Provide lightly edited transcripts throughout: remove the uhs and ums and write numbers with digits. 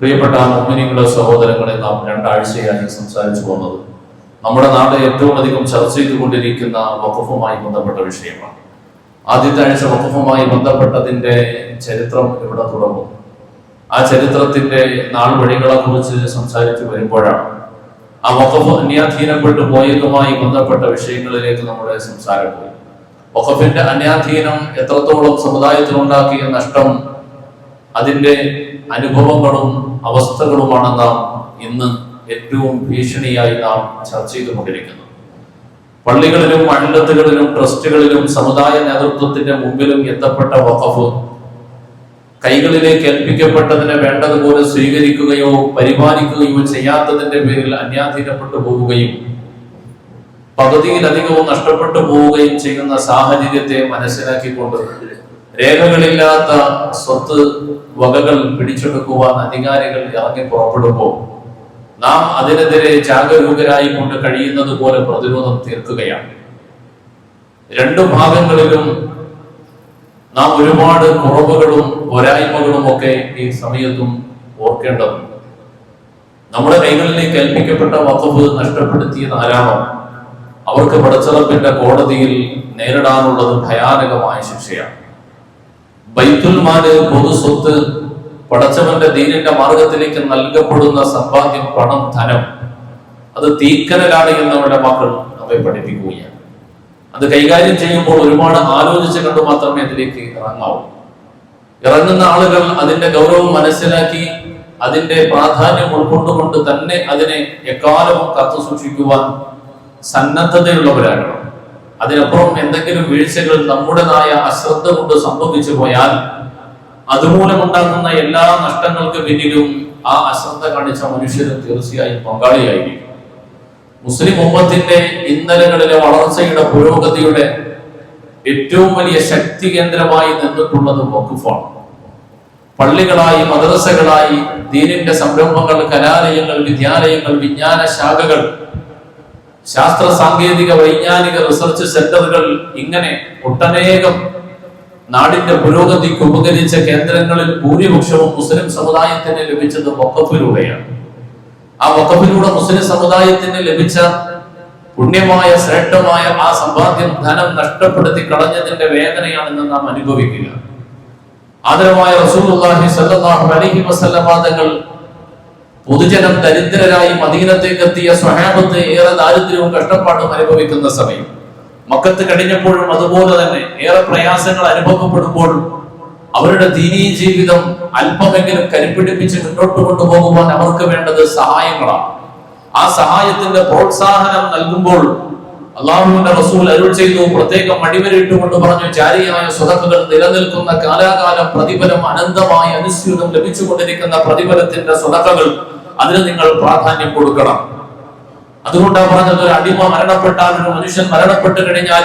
പ്രിയപ്പെട്ട മുഅ്മിനീങ്ങളെ, സഹോദരങ്ങളെ, നാം രണ്ടാഴ്ചയായി സംസാരിച്ചു പോകുന്നത് നമ്മുടെ നാട് ഏറ്റവും അധികം ചർച്ച ചെയ്തുകൊണ്ടിരിക്കുന്ന വഖഫുമായി ബന്ധപ്പെട്ട വിഷയമാണ്. ആദ്യത്തെ ആഴ്ച വഖഫുമായി ബന്ധപ്പെട്ടതിന്റെ ചരിത്രം ഇവിടെ തുടങ്ങും. ആ ചരിത്രത്തിന്റെ നാൾ വഴികളെ കുറിച്ച് സംസാരിച്ചു വരുമ്പോഴാണ് ആ വഖഫ് അന്യാധീനപ്പെട്ടു പോയതുമായി ബന്ധപ്പെട്ട വിഷയങ്ങളിലേക്ക് നമ്മുടെ സംസാരം പോയി. വഖഫിന്റെ അന്യാധീനം എത്രത്തോളം സമുദായത്തിനുണ്ടാക്കിയ നഷ്ടം, അതിന്റെ അനുഭവങ്ങളും അവസ്ഥകളുമാണ് നാം ഇന്ന് ഏറ്റവും ഭീഷണിയായി നാം ചർച്ച ചെയ്തുകൊണ്ടിരിക്കുന്നത്. പള്ളികളിലും മഹല്ലത്തുകളിലും ട്രസ്റ്റുകളിലും സമുദായ നേതൃത്വത്തിന്റെ മുമ്പിലും എത്തപ്പെട്ട വഖഫ് കൈകളിലേക്ക് ഏൽപ്പിക്കപ്പെട്ടതിനെ വേണ്ടതുപോലെ സ്വീകരിക്കുകയോ പരിപാലിക്കുകയോ ചെയ്യാത്തതിന്റെ പേരിൽ അന്യാധീനപ്പെട്ടു പോവുകയും പകുതിയിലധികവും നഷ്ടപ്പെട്ടു പോവുകയും ചെയ്യുന്ന സാഹചര്യത്തെ മനസ്സിലാക്കിക്കൊണ്ട് രേഖകളില്ലാത്ത സ്വത്ത് വകകൾ പിടിച്ചെടുക്കുവാൻ അധികാരികൾ ഇറങ്ങി പുറപ്പെടുമ്പോൾ നാം അതിനെതിരെ ജാഗരൂകരായി കൊണ്ട് കഴിയുന്നത് പോലെ പ്രതിരോധം തീർക്കുകയാണ്. രണ്ടു ഭാഗങ്ങളിലും നാം ഒരുപാട് കുറവുകളും പോരായ്മകളും ഒക്കെ ഈ സമയത്തും ഓർക്കേണ്ടതുണ്ട്. നമ്മുടെ കൈകളിലേക്ക് ഏൽപ്പിക്കപ്പെട്ട വഖഫ് നഷ്ടപ്പെടുത്തിയത് ആരാണോ അവർക്ക് പടച്ചറപ്പിന്റെ കോടതിയിൽ നേരിടാനുള്ളത് ഭയാനകമായ ശിക്ഷയാണ്. ബൈത്തുൽ മാല്, പൊതു സ്വത്ത്, പടച്ചവന്റെ ദീനിന്റെ മാർഗത്തിലേക്ക് നൽകപ്പെടുന്ന സമ്പാദ്യം, പണം, ധനം, അത് തീക്കനലാണ് എന്ന് നമ്മുടെ മക്കൾ നമ്മെ പഠിപ്പിക്കുകയാണ്. അത് കൈകാര്യം ചെയ്യുമ്പോൾ ഒരുപാട് ആലോചിച്ച് കണ്ടു മാത്രമേ അതിലേക്ക് ഇറങ്ങാവൂ. ഇറങ്ങുന്ന ആളുകൾ അതിന്റെ ഗൗരവം മനസ്സിലാക്കി അതിന്റെ പ്രാധാന്യം ഉൾക്കൊണ്ടുകൊണ്ട് തന്നെ അതിനെ എക്കാലവും കാത്തു സൂക്ഷിക്കുവാൻ സന്നദ്ധതയുള്ളവരാകണം. അതിനപ്പുറം എന്തെങ്കിലും വീഴ്ചകൾ നമ്മുടേതായ അശ്രദ്ധ കൊണ്ട് സംഭവിച്ചു പോയാൽ അതുമൂലമുണ്ടാകുന്ന എല്ലാ നഷ്ടങ്ങൾക്ക് പിന്നിലും ആ അശ്രദ്ധ കാണിച്ച മനുഷ്യരും തീർച്ചയായും പങ്കാളിയായിരിക്കും. മുസ്ലിം ഉമ്മത്തിന്റെ ഇന്നലകളിലെ വളർച്ചയുടെ പുരോഗതിയുടെ ഏറ്റവും വലിയ ശക്തി കേന്ദ്രമായി നിന്നിട്ടുള്ളത് വഖഫാണ്. പള്ളികളായി, മദ്രസകളായി, ദീനിന്റെ സംരംഭങ്ങൾ, കലാലയങ്ങൾ, വിദ്യാലയങ്ങൾ, വിജ്ഞാന ശാഖകൾ, ശാസ്ത്ര സാങ്കേതിക വൈജ്ഞാനിക റിസർച്ച് സെന്ററുകൾ, ഇങ്ങനെ ഒട്ടനേകം നാടിന്റെ പുരോഗതിക്ക് ഉപകരിച്ച കേന്ദ്രങ്ങളിൽ ഭൂരിപക്ഷവും മുസ്ലിം സമുദായത്തിന് ലഭിച്ചത് വഖഫിലൂടെയാണ്. ആ വഖഫിലൂടെ മുസ്ലിം സമുദായത്തിന് ലഭിച്ച പുണ്യമായ ശ്രേഷ്ഠമായ ആ സമ്പാദ്യം, ധനം നഷ്ടപ്പെടുത്തി കളഞ്ഞതിന്റെ വേദനയാണെന്ന് നാം അനുഭവിക്കുക. ആദരവായ റസൂലുള്ളാഹി സ്വല്ലല്ലാഹു അലൈഹി വസല്ലം തങ്ങൾ പൊതുജനം ദരിദ്രരായി മദീനത്തേക്ക് എത്തിയ സ്വഹാബത്ത് ഏറെ ദാരിദ്ര്യവും കഷ്ടപ്പാടും അനുഭവിക്കുന്ന സമയം, മക്കത്ത് കഴിഞ്ഞപ്പോഴും അതുപോലെ തന്നെ ഏറെ പ്രയാസങ്ങൾ അനുഭവപ്പെടുമ്പോഴും അവരുടെ ദീനീ ജീവിതം അല്പമെങ്കിലും കരുപിടിപ്പിച്ച് മുന്നോട്ട് കൊണ്ടുപോകുവാൻ അവർക്ക് വേണ്ടത് സഹായങ്ങളാണ്. ആ സഹായത്തിന്റെ പ്രോത്സാഹനം നൽകുമ്പോൾ അല്ലാഹുവിന്റെ റസൂൽ അരുൾ ചെയ്തു, പ്രത്യേകം അടിവരയിട്ടുകൊണ്ട് പറഞ്ഞു, ജാരിയായ സ്വതക്കകൾ നിലനിൽക്കുന്ന കാലാകാലം പ്രതിഫലം അനന്തമായി അനുസ്യൂതം ലഭിച്ചുകൊണ്ടിരിക്കുന്ന പ്രതിഫലത്തിന്റെ സ്വതക്കകൾ, അതിന് നിങ്ങൾ പ്രാധാന്യം കൊടുക്കണം. അതുകൊണ്ടാണ് പറഞ്ഞത്, ഒരു അടിമ മരണപ്പെട്ടാൽ, ഒരു മനുഷ്യൻ മരണപ്പെട്ടു കഴിഞ്ഞാൽ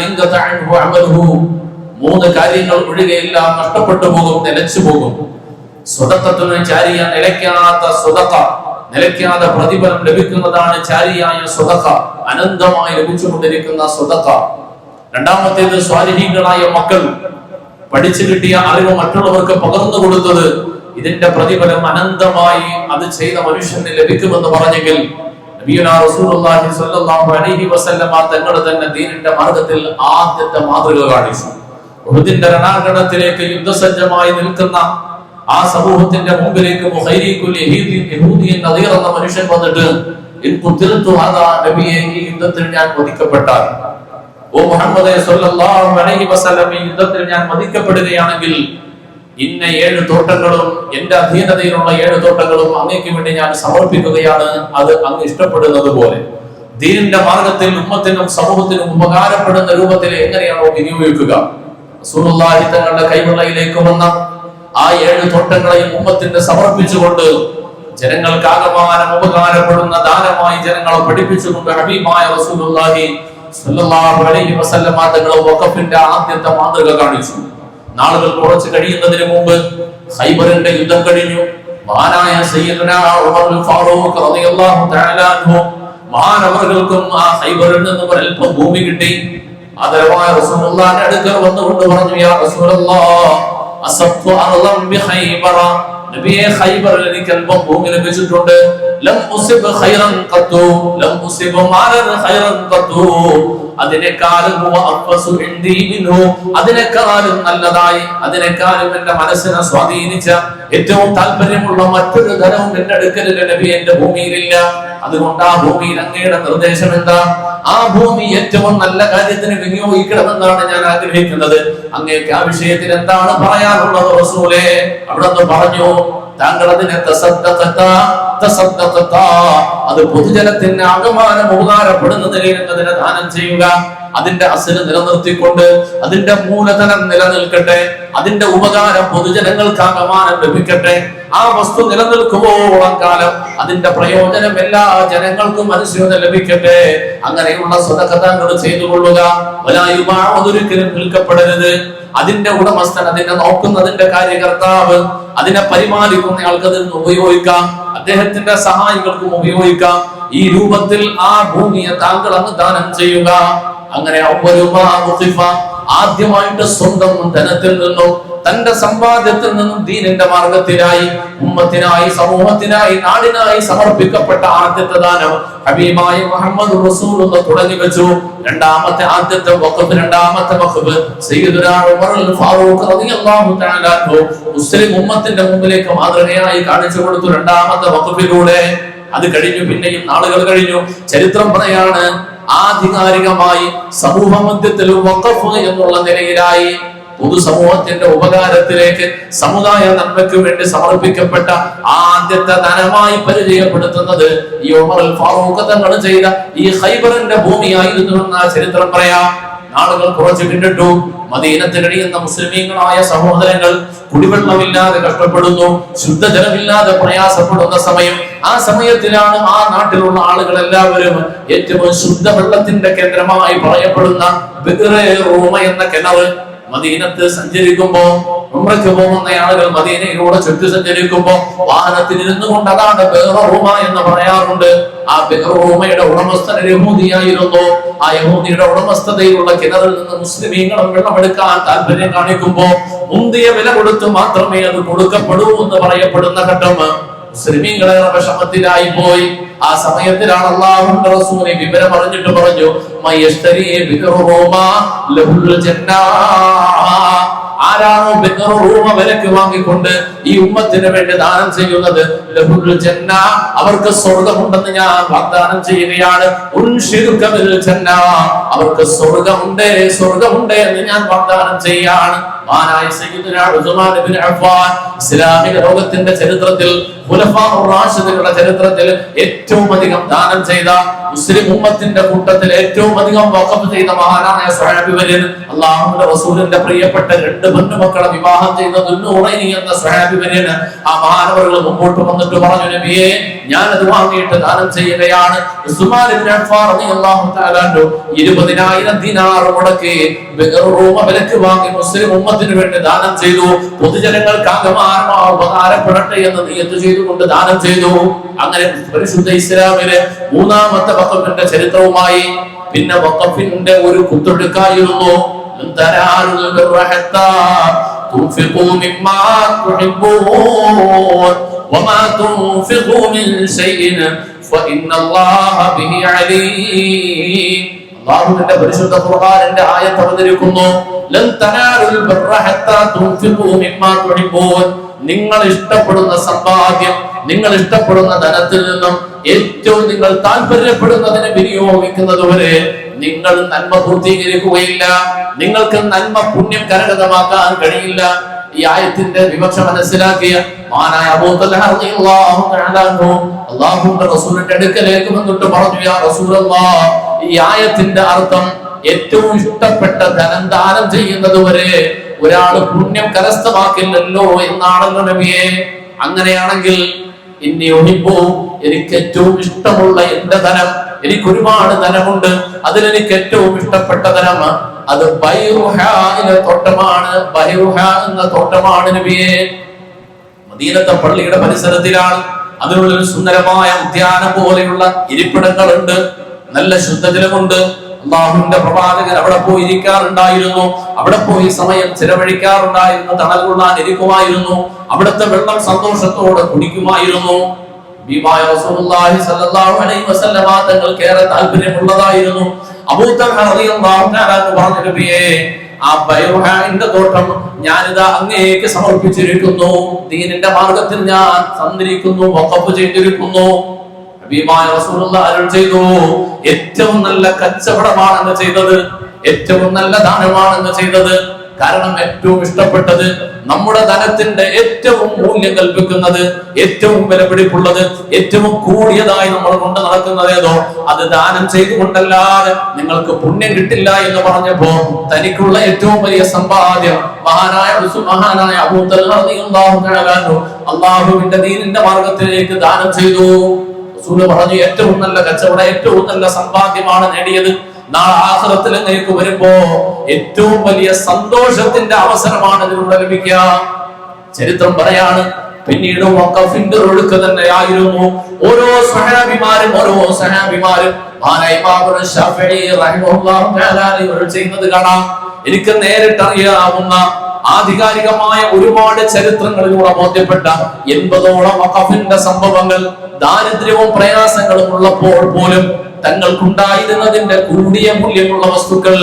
മൂന്ന് കാര്യങ്ങൾ ഒഴികെയെല്ലാം നഷ്ടപ്പെട്ടു പോകും, നിലച്ചു പോകും. സ്വതക്കത്തിന് ജാരിയ, നിലയ്ക്കാത്ത സ്വതക്ക, നിലയ്ക്കാതെ പ്രതിഫലം ലഭിക്കുന്നതാണ് ജാരിയായ സ്വതക്ക, അനന്തമായി ലഭിച്ചുകൊണ്ടിരിക്കുന്ന സ്വതക്ക. രണ്ടാമത്തേത് സ്വാലിഹീങ്ങളായ മക്കൾ, പഠിച്ചു കിട്ടിയ അറിവ് മറ്റുള്ളവർക്ക് പകർന്നു കൊടുത്തത്, ഇതിന്റെ പ്രതിഫലം അനന്തമായി അത് ചെയ്ത മനുഷ്യന് ലഭിക്കുമെന്ന് പറഞ്ഞെങ്കിൽ നബിയുനാ റസൂലുള്ളാഹി സ്വല്ലല്ലാഹു അലൈഹി വസല്ലം തങ്ങൾ തന്നെ ദീനിന്റെ മാർഗത്തിൽ ആദ്യത്തെ മാതൃക കാണിച്ചു. ഉഹുദിന്റെ രണാങ്കണത്തിലേക്ക് യുദ്ധസജ്ജമായി നിൽക്കുന്ന ആ സമൂഹത്തിന്റെ മുമ്പിലേക്ക് മുഹൈരിഖുൽ യഹൂദിയൻ നദീർ എന്ന മനുഷ്യൻ വന്നിട്ട്, ഇൻ ഖുതിൽതു ഹദാ നബിയെ, ഈ യുദ്ധത്തിൽ ഞാൻ വധിക്കപ്പെട്ടാൽ, ഓ മുഹമ്മദേ സ്വല്ലല്ലാഹു അലൈഹി വസല്ലം, ഈ യുദ്ധത്തിൽ ഞാൻ വധിക്കപ്പെടുകയാണെങ്കിൽ ഇന്ന 7 തോട്ടങ്ങളും, എന്റെ അധീനതയിലുള്ള 7 തോട്ടങ്ങളും അങ്ങേക്ക് വേണ്ടി ഞാൻ സമർപ്പിക്കുകയാണ്. അത് അങ്ങ് ഇഷ്ടപ്പെടുന്നത് പോലെ ദീനിന്റെ മാർഗത്തിൽ ഉമ്മത്തിനും സമൂഹത്തിനും ഉപകാരപ്പെടുന്ന രൂപത്തിൽ എങ്ങനെയാണോ വിനിയോഗിക്കുക. റസൂലുള്ളാഹി തങ്ങളുടെ കൈവെള്ളയിലേക്ക് വന്ന ആ 7 തോട്ടങ്ങളെയും ഉമ്മത്തിന് സമർപ്പിച്ചുകൊണ്ട് ജനങ്ങൾക്കാകമാനം ഉപകാരപ്പെടുന്ന ദാനമായി ജനങ്ങളെ പഠിപ്പിച്ചുകൊണ്ട് ഹബീബായ റസൂലുള്ളാഹി സ്വല്ലല്ലാഹു അലൈഹി വസല്ലം തങ്ങൾ വഖഫിന്റെ ആദ്യത്തെ മാതൃക കാണിച്ചു. നാളുകൾ കുറച്ച് കഴിയുന്നതിന് മുമ്പ് ഖൈബറിന്റെ യുദ്ധം കഴിഞ്ഞു. മഹാനായ സയ്യിദുനാ ഉമർ ഫാറൂഖ് റളിയല്ലാഹു തആല അൻഹു, മഹാനവർകൾക്കും ആ ഖൈബറിൽ നിന്ന് ഒരൽപ്പം ഭൂമി കിട്ടി. ആദരവായ റസൂലുള്ളാഹിന്റെ അടുക്കൽ വന്നുകൊണ്ട് പറഞ്ഞു, യാ റസൂലല്ലാഹ്, അസബ്തു അർളൻ ബിഖൈബറ, നബിയെ ഖൈബറിൽ എനിക്ക് അല്പം ഭൂമി ലഭിച്ചിട്ടുണ്ട്. ലം ഉസിബ് ഖൈറൻ ഖത്തു ലം ഉസിബ് മാലൻ ഖൈറൻ ഖത്തു അതിനേക്കാളും അതിനേക്കാളും നല്ലതായി, അതിനേക്കാളും എന്റെ മനസ്സിനെ സ്വാധീനിച്ച ഏറ്റവും താല്പര്യമുള്ള മറ്റൊരു ധനവും എന്റെ അടുക്കലില്ല നബി, എന്റെ ഭൂമിയിലില്ല. അതുകൊണ്ട് ആ ഭൂമിയിൽ അങ്ങയുടെ നിർദ്ദേശം എന്താ? ആ ഭൂമി ഏറ്റവും നല്ല കാര്യത്തിന് വിനിയോഗിക്കണമെന്നാണ് ഞാൻ ആഗ്രഹിക്കുന്നത്. അങ്ങേക്ക് ആ വിഷയത്തിൽ എന്താണ് പറയാനുള്ളത് റസൂലേ? അവിടെ നിന്ന് പറഞ്ഞു, താങ്കൾ അതിനെ അത് പൊതുജനത്തിന് ആകമാനം ഉപകാരപ്പെടുന്നതിനെ എന്നതിനെ ദാനം ചെയ്യുക. അതിന്റെ അസല് നിലനിർത്തിക്കൊണ്ട് അതിന്റെ മൂലധനം നിലനിൽക്കട്ടെ, അതിന്റെ ഉപകാരം പൊതുജനങ്ങൾക്ക് ആകമാനം ലഭിക്കട്ടെ. ആ വസ്തു നിലനിൽക്കുമ്പോളം കാലം അതിന്റെ പ്രയോജനം എല്ലാ ജനങ്ങൾക്കും അനുസൃതം ലഭിക്കട്ടെ. അങ്ങനെയുള്ള സ്വതക്ക താങ്കൾ ചെയ്തുകൊള്ളുക. ഒരിക്കലും വിൽക്കപ്പെടരുത്. അതിന്റെ ഉടമസ്ഥൻ, അതിനെ നോക്കുന്നതിന്റെ കാര്യകർത്താവ്, അതിനെ പരിപാലിക്കുന്ന ആൾക്ക് അതിൽ നിന്ന് ഉപയോഗിക്കാം, അദ്ദേഹത്തിന്റെ സഹായികൾക്കും ഉപയോഗിക്കാം. ഈ രൂപത്തിൽ ആ ഭൂമിയെ താങ്കൾ അങ്ങ് ദാനം ചെയ്യുക. അങ്ങനെ ആദ്യമായിട്ട് സ്വന്തം ധനത്തിൽ നിന്നും തന്റെ സമ്പാദ്യത്തിൽ നിന്നും ദീനിന്റെ മാർഗത്തിനായി, ഉമ്മത്തിനായി, സമൂഹത്തിനായി, നാടിനായി സമർപ്പിക്കപ്പെട്ട ആദ്യത്തെ ദാനം ഹബീബായ മുഹമ്മദ് റസൂലുള്ളാഹി തുടങ്ങി വെച്ചു. ആദ്യത്തെ വഖഫ്, രണ്ടാമത്തെ വഖഫ് സയ്യിദുനാ ഉമറുൽ ഫാറൂഖ് റളിയല്ലാഹു തആല അൻഹു മുസ്ലിം ഉമ്മത്തിന്റെ മുമ്പിലേക്ക് മാതൃകയായി കാണിച്ചു കൊടുത്തു രണ്ടാമത്തെ വഖഫിലൂടെ. അത് കഴിഞ്ഞു, പിന്നെയും നാളുകൾ കഴിഞ്ഞു. ചരിത്രം പറയാണ്, ആധികാരികമായി സമൂഹ മധ്യത്തിൽ വഖഫ് എന്നുള്ള നിലയിലായി പൊതുസമൂഹത്തിന്റെ ഉപകാരത്തിലേക്ക്, സമുദായ നന്മയ്ക്ക് വേണ്ടി സമർപ്പിക്കപ്പെട്ട ആദ്യത്തെ ധനമായി പരിചയപ്പെടുത്തുന്നത് ഈ ഉമറുൽ ഫാറൂഖ് തങ്ങൾ ചെയ്ത ഈ ഖൈബറിന്റെ ഭൂമിയായിരുന്നു എന്ന ചരിത്രം പറയാം. നാളുകൾ കുറച്ച് പിന്നിട്ടു. മദീനത്തിലടിയുന്ന മുസ്ലിമീങ്ങളായ സഹോദരങ്ങൾ കുടിവെള്ളമില്ലാതെ കഷ്ടപ്പെടുന്നു, ശുദ്ധജലമില്ലാതെ പ്രയാസപ്പെടുന്ന സമയം. ആ സമയത്തിലാണ് ആ നാട്ടിലുള്ള ആളുകൾ എല്ലാവരും ഏറ്റവും ശുദ്ധവെള്ളത്തിന്റെ കേന്ദ്രമായി പറയപ്പെടുന്ന ബിഗ്റെ റൂമ എന്ന കിണർ മദീനത്ത് സഞ്ചരിക്കുമ്പോ, ഉംറയ്ക്ക് പോകുന്ന ആളുകൾ മദീനയിലൂടെ ചുറ്റി സഞ്ചരിക്കുമ്പോ വാഹനത്തിൽ ഇരുന്നു കൊണ്ട് അതാണ് ബിഗ്റെ റൂമ എന്ന് പറയാറുണ്ട്. ആ ബിഗ്റെ റൂമയുടെ ഉടമസ്ഥൻ യഹൂദിയായിരുന്നു. ആ യഹൂദിയുടെ ഉടമസ്ഥതയിലുള്ള കിണറിൽ നിന്ന് മുസ്ലിമീങ്ങളും വെള്ളമെടുക്കാൻ താല്പര്യം കാണിക്കുമ്പോ മുന്തിയ വില കൊടുത്ത് മാത്രമേ അത് കൊടുക്കപ്പെടൂ എന്ന് പറയപ്പെടുന്ന ഘട്ടം മുസ്ലിമീങ്ങളെ വിഷമത്തിലായി പോയി. ആ സമയത്തിലാണ് അല്ലാഹുവിന്റെ റസൂൽ വിവരം അറിഞ്ഞിട്ട് പറഞ്ഞു, മയശ്തരി ബിഗ്റെ റൂമ ലഹുൽ ജന്ന. ആരാണോ ബിഗ്റെ റൂമ വിലക്ക് വാങ്ങിക്കൊണ്ട് ഈ ഉമ്മത്തിന് വേണ്ടി ദാനം ചെയ്യുന്നത്, ലഹുൽ ജന്ന, അവർക്ക് സ്വർഗ്ഗമുണ്ടെന്ന് ഞാൻ വാഗ്ദാനം ചെയ്യുകയാണ്. ഉൻഷിറുക ബിൽ ജന്ന, അവർക്ക് സ്വർഗ്ഗമുണ്ട്, സ്വർഗ്ഗമുണ്ട് എന്ന് ഞാൻ വാഗ്ദാനം ചെയ്യാണ്. മഹാനായ സയ്യിദുനാ ഉസ്മാൻ ഇബ്നു അഫ്ഫാൻ ഇസ്ലാമിക ലോകത്തിന്റെ ചരിത്രത്തിൽ, ഖുലഫാഉർ റാഷിദുകളുടെ ചരിത്രത്തിൽ ഏറ്റവും അധികം ദാനം ചെയ്ത, മുസ്ലിം ഉമ്മത്തിന്റെ കൂട്ടത്തിൽ ഏറ്റവും അധികം വഖഫ് ചെയ്ത മഹാനായ സ്വഹാബി വര്യൻ, അല്ലാഹുവിന്റെ റസൂലിന്റെ പ്രിയപ്പെട്ട രണ്ട് പെണ്ണുമക്കളെ വിവാഹം ചെയ്ത ദുന്നൂറൈനി എന്ന സ്വഹാബി വര്യൻ, ആ മഹാനവറുകൾ മുമ്പോട്ട് വന്നിട്ട് പറഞ്ഞു, നബിയേ, ഞാൻ അത് വാങ്ങിയിട്ട് ദാനം ചെയ്യുകയാണ്. ഉസ്മാൻ ഇബ്നു അഫ്ഫാൻ റളിയല്ലാഹു തആല അൻഹു 20,000 ദിനാർ മുടക്കി ബിഗ്റെ റൂമ വിലക്ക് വാങ്ങി മുസ്ലിം ഉമ്മത്തിന് വേണ്ടി ദാനം ചെയ്തു. പൊതുജനങ്ങൾക്ക് ആകമാനം ഉപകാരപ്പെടട്ടെ എന്ന് നിയത്ത് ചെയ്തുകൊണ്ട് ദാനം ചെയ്തു. അങ്ങനെ പരിശുദ്ധ ഇസ്ലാമിലെ മൂന്നാമത്തെ വഖഫിന്റെ ചരിത്രവുമായി. പിന്നെ വഖഫിന്റെ ഒരു കുത്തൊഴുക്കായിരുന്നു, وما تنفقوا من شيء فإن الله به عليم. അല്ലാഹുവിന്റെ പരിശുദ്ധ ഖുർആനിന്റെ ആയത്ത് അവതരിക്കുന്നു, ലൻ തനാലുൽ ബിർറ ഹത്താ തുൻഫിഖൂ മിമ്മാ തുഹിബ്ബൂൻ. നിങ്ങൾ ഇഷ്ടപ്പെടുന്ന സമ്പാദ്യം, നിങ്ങൾ ഇഷ്ടപ്പെടുന്ന ധനത്തിൽ നിന്നും ഏറ്റവും നിങ്ങൾ താല്പര്യപ്പെടുന്നതിനെ വിനിയോഗിക്കുന്നതുവരെ നിങ്ങൾ നന്മ പൂർത്തീകരിക്കുകയില്ല, നിങ്ങൾക്ക് നന്മ പുണ്യം കരഗതമാക്കാൻ കഴിയില്ല. ഈ ആയത്തിന്റെ വിവക്ഷ മനസ്സിലാക്കിയ മഹാനായ അബൂ തൽഹ റളിയല്ലാഹു തആല അൻഹു അല്ലാഹുവിന്റെ റസൂലിന്റെ അടുക്കലേക്ക് വന്നിട്ട് പറഞ്ഞു, യാ റസൂലല്ലാഹ്, ഈ ആയത്തിന്റെ അർത്ഥം ഏറ്റവും ഇഷ്ടപ്പെട്ട ധനം ദാനം ചെയ്യുന്നത് വരെ ഒരാൾ പുണ്യം കരസ്ഥമാക്കില്ലല്ലോ എന്നാണല്ലോ നബിയെ. അങ്ങനെയാണെങ്കിൽ എനിക്ക് ഏറ്റവും ഇഷ്ടമുള്ള എന്റെ ധനം, എനിക്ക് ഒരുപാട് ധനമുണ്ട്, അതിലെനിക്ക് ഏറ്റവും ഇഷ്ടപ്പെട്ട ധനം അത് ബൈറുഹായിലെ തോട്ടമാണ്. ബൈറുഹ എന്ന തോട്ടമാണ് നബിയെ. മദീനത്തെ പള്ളിയുടെ പരിസരത്തിലാണ്. അതിനുള്ളിൽ സുന്ദരമായ ഉദ്യാനം പോലെയുള്ള ഇരിപ്പിടങ്ങളുണ്ട്, നല്ല ശുദ്ധജലമുണ്ട്. അള്ളാഹുവിന്റെ പ്രവാചകൻ അവിടെ പോയി ഇരിക്കാറുണ്ടായിരുന്നു, അവിടെ പോയി സമയം ചിലവഴിക്കാറുണ്ടായിരുന്നു, തണൽ കൊള്ളാൻ ഇരിക്കുമായിരുന്നു, അവിടുത്തെ വെള്ളം സന്തോഷത്തോടെ കുടിക്കുമായിരുന്നു. ഹബീബായ റസൂലുള്ളാഹി സ്വല്ലല്ലാഹു അലൈഹി വസല്ലമ തങ്ങൾക്ക് ഏറെ താല്പര്യമുള്ളതായിരുന്നു. അബൂ തൽഹ റളിയല്ലാഹു തആല പറഞ്ഞു, നബിയേ, ആ ബൈറുഹാന്റെ തോട്ടം ഞാനിതാ അങ്ങേക്ക് സമർപ്പിച്ചിരിക്കുന്നു, ദീനിന്റെ മാർഗത്തിൽ ഞാൻ തന്നിരിക്കുന്നു, വഖഫ് ചെയ്തിരിക്കുന്നു. ഹബീബായ റസൂലുള്ളാഹി അരുൾ ചെയ്തു, ഏറ്റവും നല്ല കച്ചവടമാണെന്ന് ചെയ്തത്, ഏറ്റവും നല്ല ദാനമാണെന്ന് ചെയ്തത്. കാരണം ഏറ്റവും ഇഷ്ടപ്പെട്ടത്, നമ്മുടെ ധനത്തിന്റെ ഏറ്റവും മൂല്യം കൽപ്പിക്കുന്നത്, ഏറ്റവും വിലപിടിപ്പുള്ളത്, ഏറ്റവും കൂടിയതായി നമ്മൾ കൊണ്ട് നടക്കുന്നത് ഏതോ അത് ദാനം ചെയ്തുകൊണ്ടല്ലാതെ നിങ്ങൾക്ക് പുണ്യം കിട്ടില്ല എന്ന് പറഞ്ഞപ്പോ തനിക്കുള്ള ഏറ്റവും വലിയ സമ്പാദ്യം മഹാനായ അബൂ തൽഹ റളിയല്ലാഹു തആല അൻഹു അല്ലാഹുവിന്റെ ദീനിന്റെ മാർഗത്തിലേക്ക് ദാനം ചെയ്തു. റസൂൽ പറഞ്ഞു, ഏറ്റവും നല്ല കച്ചവടം, ഏറ്റവും നല്ല സമ്പാദ്യമാണ് നേടിയത്. നാളെ ആഖിറത്തിൽ നിങ്ങൾക്ക് വരുമ്പോ ഏറ്റവും വലിയ സന്തോഷത്തിന്റെ അവസരമാണ് ഇതിലൂടെ ലഭിക്കുക. ചരിത്രം പറയാണ്, പിന്നീട് വഖഫിന്റെ ഒഴുക്ക് തന്നെയായിരുന്നു. ഓരോ സഹാബിമാരും ചെയ്യുന്നത് കാണാം. എനിക്ക് നേരിട്ടറിയാവുന്ന ആധികാരികമായ ഒരുപാട് ചരിത്രങ്ങളിലൂടെ ബോധ്യപ്പെട്ട 80ഓളം വഖഫിന്റെ സംഭവങ്ങൾ. ദാരിദ്ര്യവും പ്രയാസങ്ങളും ഉള്ളപ്പോൾ പോലും തങ്ങൾക്കുണ്ടായിരുന്നതിന്റെ കൂടിയ മൂല്യമുള്ള വസ്തുക്കൾ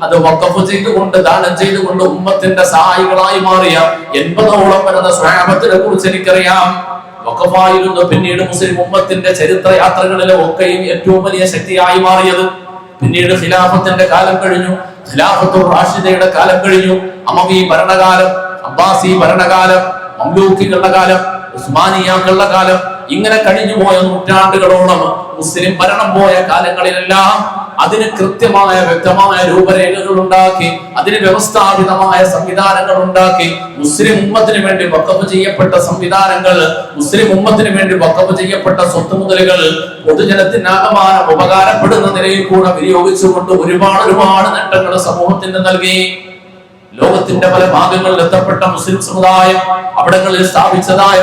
അത് വഖഫ് ചെയ്തുകൊണ്ട്, ദാനം ചെയ്തുകൊണ്ട് ഉമ്മത്തിന്റെ സഹായികളായി മാറിയ 80ഓളം വരുന്ന സ്വഹാബത്തിനെ കുറിച്ച് എനിക്കറിയാം. വഖഫായിരുന്നു പിന്നീട് മുസ്ലിം ഉമ്മത്തിന്റെ ചരിത്ര യാത്രകളിലെ ഒക്കെയും ഏറ്റവും വലിയ ശക്തിയായി മാറിയത്. പിന്നീട് ഖിലാഫത്തിന്റെ കാലം കഴിഞ്ഞു, ഖിലാഫത്തുർ റാഷിദയുടെ കാലം കഴിഞ്ഞു, അമവി ഭരണകാലം, അബ്ബാസി ഭരണകാലം, മംലൂക്കികളുടെ കാലം, ഉസ്മാനിയാക്കളുടെ കാലം, ഇങ്ങനെ കഴിഞ്ഞു പോയ നൂറ്റാണ്ടുകളോളം മുസ്ലിം ഭരണം പോയ കാലങ്ങളിലെല്ലാം അതിന് കൃത്യമായ വ്യക്തമായ രൂപരേഖകൾ ഉണ്ടാക്കി, അതിന് വ്യവസ്ഥാപിതമായ സംവിധാനങ്ങൾ ഉണ്ടാക്കി, മുസ്ലിം ഉമ്മത്തിന് വേണ്ടി വഖഫ് ചെയ്യപ്പെട്ട സംവിധാനങ്ങൾ, മുസ്ലിം ഉമ്മത്തിന് വേണ്ടി വഖഫ് ചെയ്യപ്പെട്ട സ്വത്ത് മുതലുകൾ പൊതുജനത്തിനാകമാനം ഉപകാരപ്പെടുന്ന നിലയിൽ കൂടെ വിനിയോഗിച്ചുകൊണ്ട് ഒരുപാട് നേട്ടങ്ങൾ സമൂഹത്തിന് നൽകി. ലോകത്തിന്റെ പല ഭാഗങ്ങളിൽ എത്തപ്പെട്ട മുസ്ലിം സമുദായം അവിടങ്ങളിൽ സ്ഥാപിച്ചതായ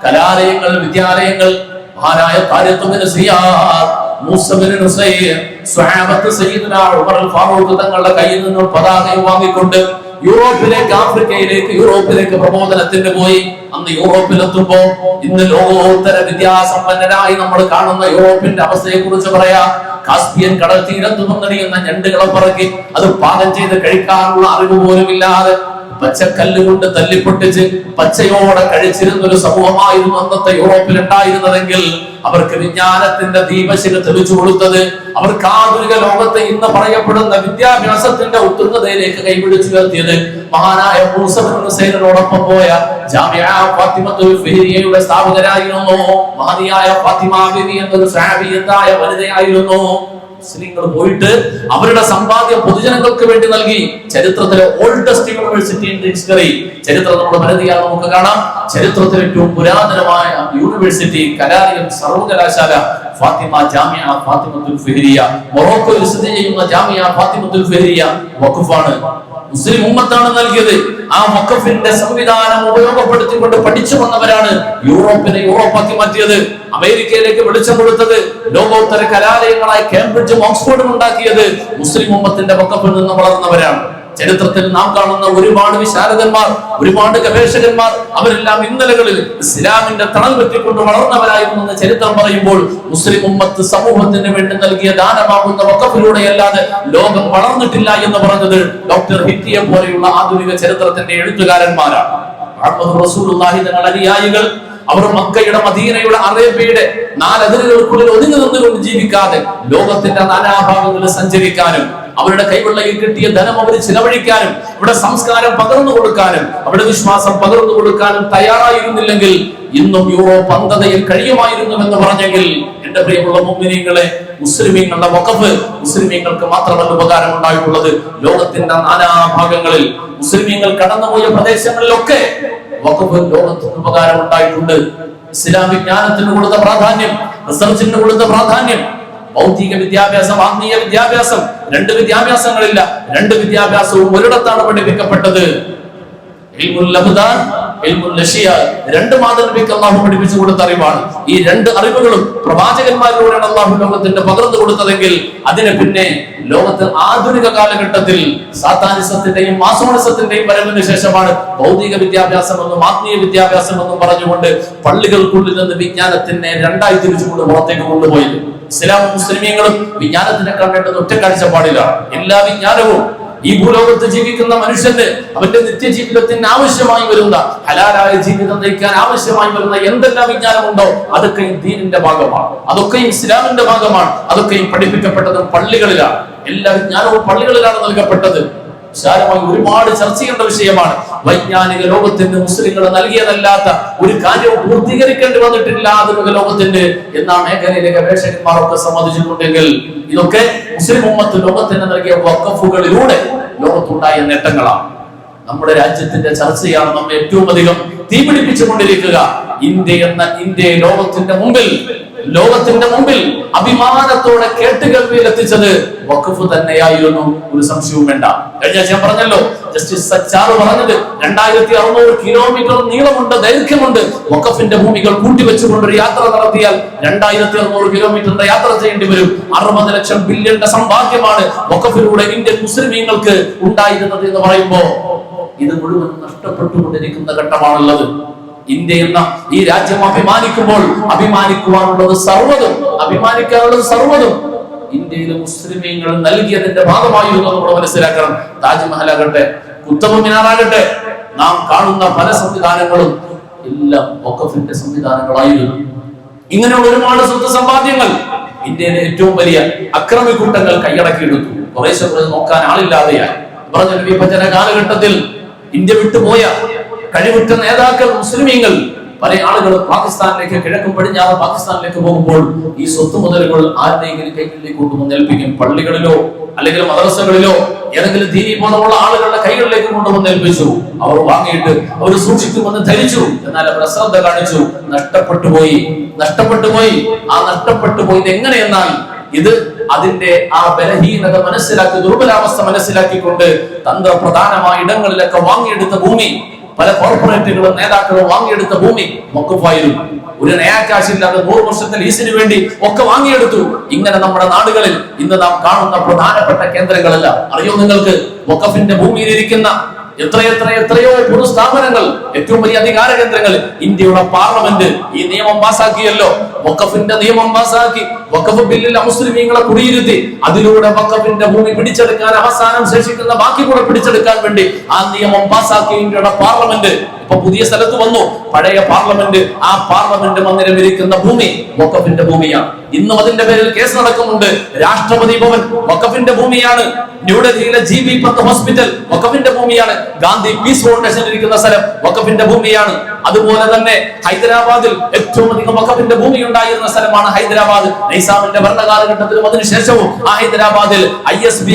കലാലയങ്ങൾ, വിദ്യാലയങ്ങൾ, മഹാനായ Khalid bin Ziyad, Musa bin Nusair, സ്വഹാബത്ത് സയ്യിദുനാ ഉമർ അൽ ഫാറൂഖ് തങ്ങളുടെ കയ്യിൽ നിന്ന് പതാകയും വാങ്ങിക്കൊണ്ട് യൂറോപ്പിലേക്ക്, ആഫ്രിക്കയിലേക്ക്, യൂറോപ്പിലേക്ക് പ്രബോധനത്തിന് പോയി. അന്ന് യൂറോപ്പിലെത്തുമ്പോ ഇന്ന് ലോകോത്തര വിദ്യാസമ്പന്നരായി നമ്മൾ കാണുന്ന യൂറോപ്പിന്റെ അവസ്ഥയെ കുറിച്ച് പറയാ. കാസ്പിയൻ കടൽ തീരത്തു നിന്നടിയുന്ന ഞണ്ടുകളെ പറക്കി അത് പാകം ചെയ്ത് കഴിക്കാനുള്ള അറിവ് പോലും ഇല്ലാതെ പച്ചക്കല്ലുകൊണ്ട് തല്ലിപ്പൊട്ടിച്ച് പച്ചയോടെ കഴിച്ചിരുന്ന ഒരു സമൂഹമായിരുന്നു അന്നത്തെ യൂറോപ്പിൽ ഉണ്ടായിരുന്നതെങ്കിൽ അവർക്ക് വിജ്ഞാനത്തിന്റെ ദീപശിഖ തെളിച്ചു കൊടുത്തത്, അവർക്ക് ആധുനിക ലോകത്തെ ഇന്ന് പറയപ്പെടുന്ന വിദ്യാഭ്യാസത്തിന്റെ ഉത്തുംഗതയിലേക്ക് കൈപിടിച്ചു ഉയർത്തിയത് മഹാനായ മൂസ ബിൻ നുസൈറിനോടൊപ്പം പോയ ജാമിഅ ഫാത്തിമത്തുൽ ഫിഹ്രിയയുടെ സ്ഥാപകരായിരുന്നു. മഹദിയായ ഫാത്തിമ ബിബി എന്നൊരു സഹാബിയത്തായ വനിതയായിരുന്നു. മുസ്ലിങ്ങൾ പോയിട്ട് അവരുടെ സമ്പാദ്യം പൊതുജനങ്ങൾക്ക് വേണ്ടി നൽകി. ചരിത്രത്തിലെ ഓൾഡസ്റ്റ് യൂണിവേഴ്സിറ്റി ഇൻ ഹിസ്റ്ററി, ചരിത്രം നമ്മൾ പരിധിയാൽ നമുക്ക് കാണാം. ചരിത്രത്തിലെ ഏറ്റവും പുരാതനമായ യൂണിവേഴ്സിറ്റി, കലാലയം, സർവകലാശാല ഫാത്തിമ ജാമിഅ ഫാത്തിമത്തുൽ ഫിഹ്രിയ, മൊറോക്കോയിൽ സ്ഥിതി ചെയ്യുന്ന ജാമിഅ ഫാത്തിമത്തുൽ ഫിഹ്രിയ വഖഫാണ്, മുസ്ലിം ഉമ്മത്താണ് നൽകിയത്. ആ വഖഫിന്റെ സംവിധാനം ഉപയോഗപ്പെടുത്തിക്കൊണ്ട് പഠിച്ചു വന്നവരാണ് യൂറോപ്പിനെ യൂറോപ്പാക്കി മാറ്റിയത്, അമേരിക്കയിലേക്ക് വെളിച്ചം കൊടുത്തത്, ലോകോത്തര കലാലയങ്ങളായി കേംബ്രിഡ്ജും ഓക്സ്ഫോർഡും ഉണ്ടാക്കിയത് മുസ്ലിം ഉമ്മത്തിന്റെ വഖഫിൽ നിന്ന് വളർന്നവരാണ്. ചരിത്രത്തിൽ നാം കാണുന്ന ഒരുപാട് വിശാരദന്മാർ, ഒരുപാട് ഗവേഷകന്മാർ, അവരെല്ലാം ഇന്നലകളിൽ ഇസ്ലാമിന്റെ തണൽ പറ്റിക്കൊണ്ട് വളർന്നവരായിരുന്നു എന്ന് ചരിത്രം പറയുമ്പോൾ മുസ്ലിം ഉമ്മത്ത് സമൂഹത്തിന് വേണ്ടി നൽകിയ ദാനമാകുന്ന വഖഫിലൂടെയല്ലാതെ ലോകം വളർന്നിട്ടില്ല എന്ന് പറഞ്ഞത് ഡോക്ടർ ഹിറ്റിയെ പോലെയുള്ള ആധുനിക ചരിത്രത്തിന്റെ എഴുത്തുകാരന്മാരാണ്. മുഹമ്മദ് റസൂലുള്ളാഹി തങ്ങളുടെ അനുയായികൾ അവർ മക്കയുടെ, മദീനയുടെ, അറേബ്യയുടെ 4 അതിരുകൾക്കുള്ളിൽ ഒതുങ്ങി നിന്നുകൊണ്ട് ജീവിക്കാതെ ലോകത്തിന്റെ നാനാഭാഗങ്ങളിൽ സഞ്ചരിക്കാനും അവരുടെ കൈവെള്ളയിൽ കിട്ടിയ ധനം അവർ ചിലവഴിക്കാനും ഇവിടെ സംസ്കാരം പകർന്നു കൊടുക്കാനും അവിടെ വിശ്വാസം പകർന്നു കൊടുക്കാനും തയ്യാറായിരുന്നില്ലെങ്കിൽ ഇന്നും യൂറോപ്പ് അന്ധതയിൽ കഴിയുമായിരുന്നു എന്ന് പറഞ്ഞെങ്കിൽ എന്റെ പ്രിയമുള്ള മുഅ്മിനീങ്ങളെ, മുസ്ലിമീങ്ങളുടെ വഖഫ് മുസ്ലിമീങ്ങൾക്ക് മാത്രമല്ല ഉപകാരം ഉണ്ടായിട്ടുള്ളത്, ലോകത്തിന്റെ നാനാഭാഗങ്ങളിൽ മുസ്ലിമീങ്ങൾ കടന്നുപോയ പ്രദേശങ്ങളിലൊക്കെ വഖഫ് ലോകത്തിന് ഉപകാരം ഉണ്ടായിട്ടുണ്ട്. ഇസ്ലാമിക് ജ്ഞാനത്തിന് കൊടുത്ത പ്രാധാന്യം, റിസർച്ചിന് കൊടുത്ത പ്രാധാന്യം, ഭൗതിക വിദ്യാഭ്യാസം, ആത്മീയ വിദ്യാഭ്യാസം, 2 വിദ്യാഭ്യാസങ്ങളില്ല, 2 വിദ്യാഭ്യാസവും ഒരിടത്താണ് പഠിപ്പിക്കപ്പെട്ടത്. രണ്ട് മാതൃകൾക്ക് അള്ളാഹു പഠിപ്പിച്ചു കൊടുത്ത അറിവാണ്. ഈ 2 അറിവുകളും പ്രവാചകന്മാരിലൂടെയാണ് അള്ളാഹു ലോകത്തിന്റെ പകർന്നു കൊടുത്തതെങ്കിൽ അതിന് പിന്നെ ലോകത്ത് ആധുനിക കാലഘട്ടത്തിൽ സാത്താനിസത്തിന്റെയും മാസോണിസത്തിന്റെയും വരവിന് ശേഷമാണ് ഭൗതിക വിദ്യാഭ്യാസം എന്നും ആത്മീയ വിദ്യാഭ്യാസം എന്നും പറഞ്ഞുകൊണ്ട് പള്ളികൾക്കുള്ളിൽ നിന്ന് വിജ്ഞാനത്തിനെ രണ്ടായി തിരിച്ചുകൊണ്ട് പുറത്തേക്ക് കൊണ്ടുപോയത്. ഇസ്ലാമും മുസ്ലിമീങ്ങളും വിജ്ഞാനത്തിനെ കണ്ടിട്ട് ഒറ്റ കാഴ്ചപ്പാടിലാണ്. എല്ലാ വിജ്ഞാനവും ഈ ഭൂലോകത്ത് ജീവിക്കുന്ന മനുഷ്യന് അവന്റെ നിത്യജീവിതത്തിന് ആവശ്യമായി വരുന്ന, ഹലാലായ ജീവിതം നയിക്കാൻ ആവശ്യമായി വരുന്ന എന്തെല്ലാം വിജ്ഞാനമുണ്ടോ അതൊക്കെയും ദീനിന്റെ ഭാഗമാണ്, അതൊക്കെയും ഇസ്ലാമിന്റെ ഭാഗമാണ്, അതൊക്കെയും പഠിപ്പിക്കപ്പെട്ടതും പള്ളികളിലാണ്. എല്ലാ വിജ്ഞാനവും പള്ളികളിലാണ് നൽകപ്പെട്ടത്. വിശാലമായി ഒരുപാട് ചർച്ച ചെയ്യേണ്ട വിഷയമാണ്. വൈജ്ഞാനിക ലോകത്തിന് മുസ്ലിങ്ങൾ നൽകിയതല്ലാത്ത ഒരു കാര്യവും പൂർത്തീകരിക്കേണ്ടി വന്നിട്ടില്ല ആധുനിക ലോകത്തിന് എന്ന മേഖലയിലെ ഗവേഷകന്മാരൊക്കെ സമ്മതിച്ചിട്ടുണ്ടെങ്കിൽ ഇതൊക്കെ മുസ്ലിം ഉമ്മത്ത് ലോകത്തിന് നൽകിയ വഖഫുകളിലൂടെ ലോകത്തുണ്ടായ നേട്ടങ്ങളാണ്. നമ്മുടെ രാജ്യത്തിന്റെ ചർച്ചയാണ് നമ്മെ ഏറ്റവും അധികം തീപിടിപ്പിച്ചുകൊണ്ടിരിക്കുക. ഇന്ത്യയെ ലോകത്തിന്റെ മുമ്പിൽ അഭിമാനത്തോടെ കേട്ടുകേൾവിയിൽ എത്തിച്ചത് വഖഫ് തന്നെയായിരുന്നു, ഒരു സംശയവും വേണ്ട. കഴിഞ്ഞ ഞാൻ പറഞ്ഞല്ലോ, ജസ്റ്റിസ് സച്ചാർ പറഞ്ഞത് 2600 കിലോമീറ്റർ നീളമുണ്ട്, ദൈർഘ്യമുണ്ട്. വഖഫിന്റെ ഭൂമികൾ കൂട്ടിവെച്ചുകൊണ്ടൊരു യാത്ര നടത്തിയാൽ 2600 കിലോമീറ്ററിന്റെ യാത്ര ചെയ്യേണ്ടി വരും. 60 ലക്ഷം ബില്യന്റെ സമ്പാദ്യമാണ് വഖഫിലൂടെ ഇന്ത്യൻ മുസ്ലിമീങ്ങൾക്ക് ഉണ്ടായിരുന്നത് എന്ന് പറയുമ്പോ ഇത് മുഴുവൻ നഷ്ടപ്പെട്ടുകൊണ്ടിരിക്കുന്ന ഘട്ടമാണുള്ളത്. ഇന്ത്യ എന്ന ഈ രാജ്യം അഭിമാനിക്കാനുള്ളത് സർവ്വതും ഇന്ത്യയിലെ മുസ്ലിമീങ്ങൾ നൽകിയതിന്റെ ഭാഗമായിരുന്നു നമ്മൾ മനസ്സിലാക്കണം. താജ്മഹൽ ആകട്ടെ, കുത്തബ് മിനാർ ആകട്ടെ, നാം കാണുന്ന പല സംവിധാനങ്ങളും എല്ലാം വഖഫിന്റെ സംവിധാനങ്ങളായിരുന്നു. ഇങ്ങനെയുള്ള ഒരുപാട് സ്വത്ത് സമ്പാദ്യങ്ങൾ ഇന്ത്യയിലെ ഏറ്റവും വലിയ അക്രമിക്കൂട്ടങ്ങൾ കൈയടക്കിയെടുത്തു. കുറേശ്ശെ നോക്കാൻ ആളില്ലാതെയായി. പറഞ്ഞ വിഭജന കാലഘട്ടത്തിൽ ഇന്ത്യ വിട്ടുപോയ കഴിവുറ്റ നേതാക്കൾ മുസ്ലിമീങ്ങൾ പല ആളുകൾ പാകിസ്ഥാനിലേക്ക്, കിഴക്കും പടിഞ്ഞാറ് പാകിസ്ഥാനിലേക്ക് പോകുമ്പോൾ ഈ സ്വത്ത് മുതലുകൾ ആരുടെയെങ്കിലും കൈകളിലേക്ക് കൊണ്ടുവന്ന് ഏൽപ്പിക്കും. പള്ളികളിലോ അല്ലെങ്കിൽ മദ്രസകളിലോ ഏതെങ്കിലും ദീനി ബോധമുള്ള ആളുകളുടെ കൈകളിലേക്ക് കൊണ്ടുവന്ന് ഏൽപ്പിച്ചു. അവർ വാങ്ങിയിട്ട് അവർ സൂക്ഷിക്കുമെന്ന് ധരിച്ചു. എന്നാൽ അവർ അശ്രദ്ധ കാണിച്ചു, നഷ്ടപ്പെട്ടു പോയി. ആ നഷ്ടപ്പെട്ടു പോയത് എങ്ങനെയെന്നാൽ ഇത് അതിന്റെ ആ ബലഹീനത മനസ്സിലാക്കി, ദുർബലാവസ്ഥ മനസ്സിലാക്കിക്കൊണ്ട് തന്ത്രപ്രധാനമായ ഇടങ്ങളിലൊക്കെ വാങ്ങിയെടുത്ത ഭൂമി, പല കോർപ്പറേറ്റുകളും നേതാക്കളും വാങ്ങിയെടുത്ത ഭൂമി വഖഫായിരുന്നു. ഒരു നയാകാശില്ലാതെ 100 വർഷത്തെ ലീസിന് വേണ്ടി ഒക്കെ വാങ്ങിയെടുത്തു. ഇങ്ങനെ നമ്മുടെ നാടുകളിൽ ഇന്ന് നാം കാണുന്ന പ്രധാനപ്പെട്ട കേന്ദ്രങ്ങളല്ല. അറിയോ നിങ്ങൾക്ക്, വഖഫിന്റെ ഭൂമിയിലിരിക്കുന്ന എത്രയോ പൊതുസ്ഥാപനങ്ങൾ, ഏറ്റവും വലിയ അധികാര കേന്ദ്രങ്ങൾ. ഇന്ത്യയുടെ പാർലമെന്റ് ഈ നിയമം പാസാക്കിയല്ലോ, വഖഫിന്റെ നിയമം പാസാക്കി. വഖഫ് ബില്ലിൽ മുസ്ലിമീങ്ങളെ കുടിയിരുത്തി അതിലൂടെ വഖഫിന്റെ ഭൂമി പിടിച്ചെടുക്കാൻ, അവസാനം ശേഷിക്കുന്ന ബാക്കി കൂടെ പിടിച്ചെടുക്കാൻ വേണ്ടി ആ നിയമം പാസാക്കി ഇന്ത്യയുടെ പാർലമെന്റ്. ഇപ്പൊ പുതിയ സ്ഥലത്ത് വന്നു പഴയ പാർലമെന്റ്. ആ പാർലമെന്റ് മന്ദിരം ഇരിക്കുന്ന ഭൂമി വഖഫിന്റെ ഭൂമിയാണ്. ഇന്നും അതിന്റെ പേരിൽ കേസ് നടക്കുന്നുണ്ട്. രാഷ്ട്രപതി ഭവൻ വഖഫിന്റെ ഭൂമിയാണ്. ന്യൂഡൽഹിയിലെ GB-10 ഹോസ്പിറ്റൽ വഖഫിന്റെ ഭൂമിയാണ്. ഗാന്ധി പീസ് ഫൗണ്ടേഷൻ ഇരിക്കുന്ന സ്ഥലം വഖഫിന്റെ ഭൂമിയാണ്. അതുപോലെ തന്നെ ഹൈദരാബാദിൽ ഏറ്റവും അധികം വഖഫിന്റെ ഭൂമി ഉണ്ടായിരുന്ന സ്ഥലമാണ് ഹൈദരാബാദ്. നൈസാമിന്റെ ഭരണകാലഘട്ടത്തിലും അതിനുശേഷവും ആ ഹൈദരാബാദിൽ ISB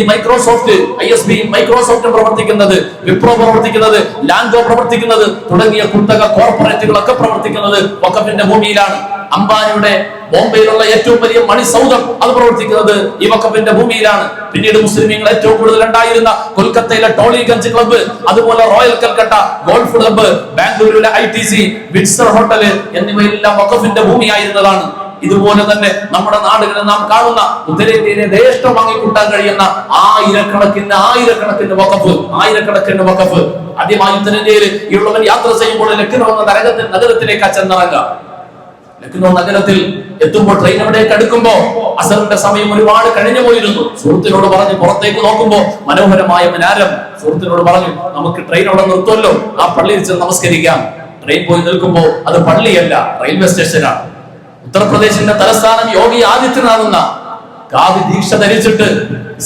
മൈക്രോസോഫ്റ്റ് പ്രവർത്തിക്കുന്നത്, വിപ്രോ പ്രവർത്തിക്കുന്നത്, ലാൻഡോ പ്രവർത്തിക്കുന്നത് തുടങ്ങിയ കുത്തക കോർപ്പറേറ്റുകളൊക്കെ പ്രവർത്തിക്കുന്നത് വഖഫിന്റെ ഭൂമിയിലാണ്. അംബാനിയുടെ ബോംബെയിലുള്ള ഏറ്റവും വലിയ മണിസൗധം അത് പ്രവർത്തിക്കുന്നത് ഈ വഖഫിന്റെ ഭൂമിയിലാണ്. പിന്നീട് മുസ്ലിമീങ്ങൾ ഏറ്റവും കൂടുതൽ ഉണ്ടായിരുന്ന കൊൽക്കത്തയിലെ ടോളിഗഞ്ച് ക്ലബ്ബ്, അതുപോലെ റോയൽ കൽക്കട്ട ഗോൾഫ് ക്ലബ്ബ്, ബാംഗ്ലൂരിലെ ITC, വിൻസർ ഹോട്ടല് എന്നിവയെല്ലാം വഖഫിന്റെ ഭൂമിയായിരുന്നതാണ്. ഇതുപോലെ തന്നെ നമ്മുടെ നാടുകളിൽ നാം കാണുന്ന ഉത്തരേന്ത്യയിലെ ദേശം വാങ്ങിക്കൂട്ടാൻ കഴിയുന്ന ആയിരക്കണക്കിന് വഖഫ്. ആദ്യമായി ഉത്തരേന്ത്യയിൽ ഉള്ളവൻ യാത്ര ചെയ്യുമ്പോൾ ലക്നൗ എന്ന നഗരത്തിലേക്ക് ചെന്നിറങ്ങുക. ലക്നൗ നഗരത്തിൽ എത്തുമ്പോൾ ട്രെയിൻ എവിടേക്ക് അടുക്കുമ്പോ അസറിന്റെ സമയം ഒരുപാട് കഴിഞ്ഞു പോയിരുന്നു. സുഹൃത്തിനോട് പറഞ്ഞു പുറത്തേക്ക് നോക്കുമ്പോ മനോഹരമായ മിനാരം. സുഹൃത്തിനോട് പറഞ്ഞു നമുക്ക് ട്രെയിൻ അവിടെ നിർത്തുമല്ലോ, ആ പള്ളിയിൽ ചെന്ന് നമസ്കരിക്കാം. ട്രെയിൻ പോയി നിൽക്കുമ്പോ അത് പള്ളിയല്ല, റെയിൽവേ സ്റ്റേഷനാണ്. ഉത്തർപ്രദേശിന്റെ തലസ്ഥാനം യോഗി ആദിത്യനാഥ് എന്ന കാവി ദീക്ഷ ധരിച്ചിട്ട്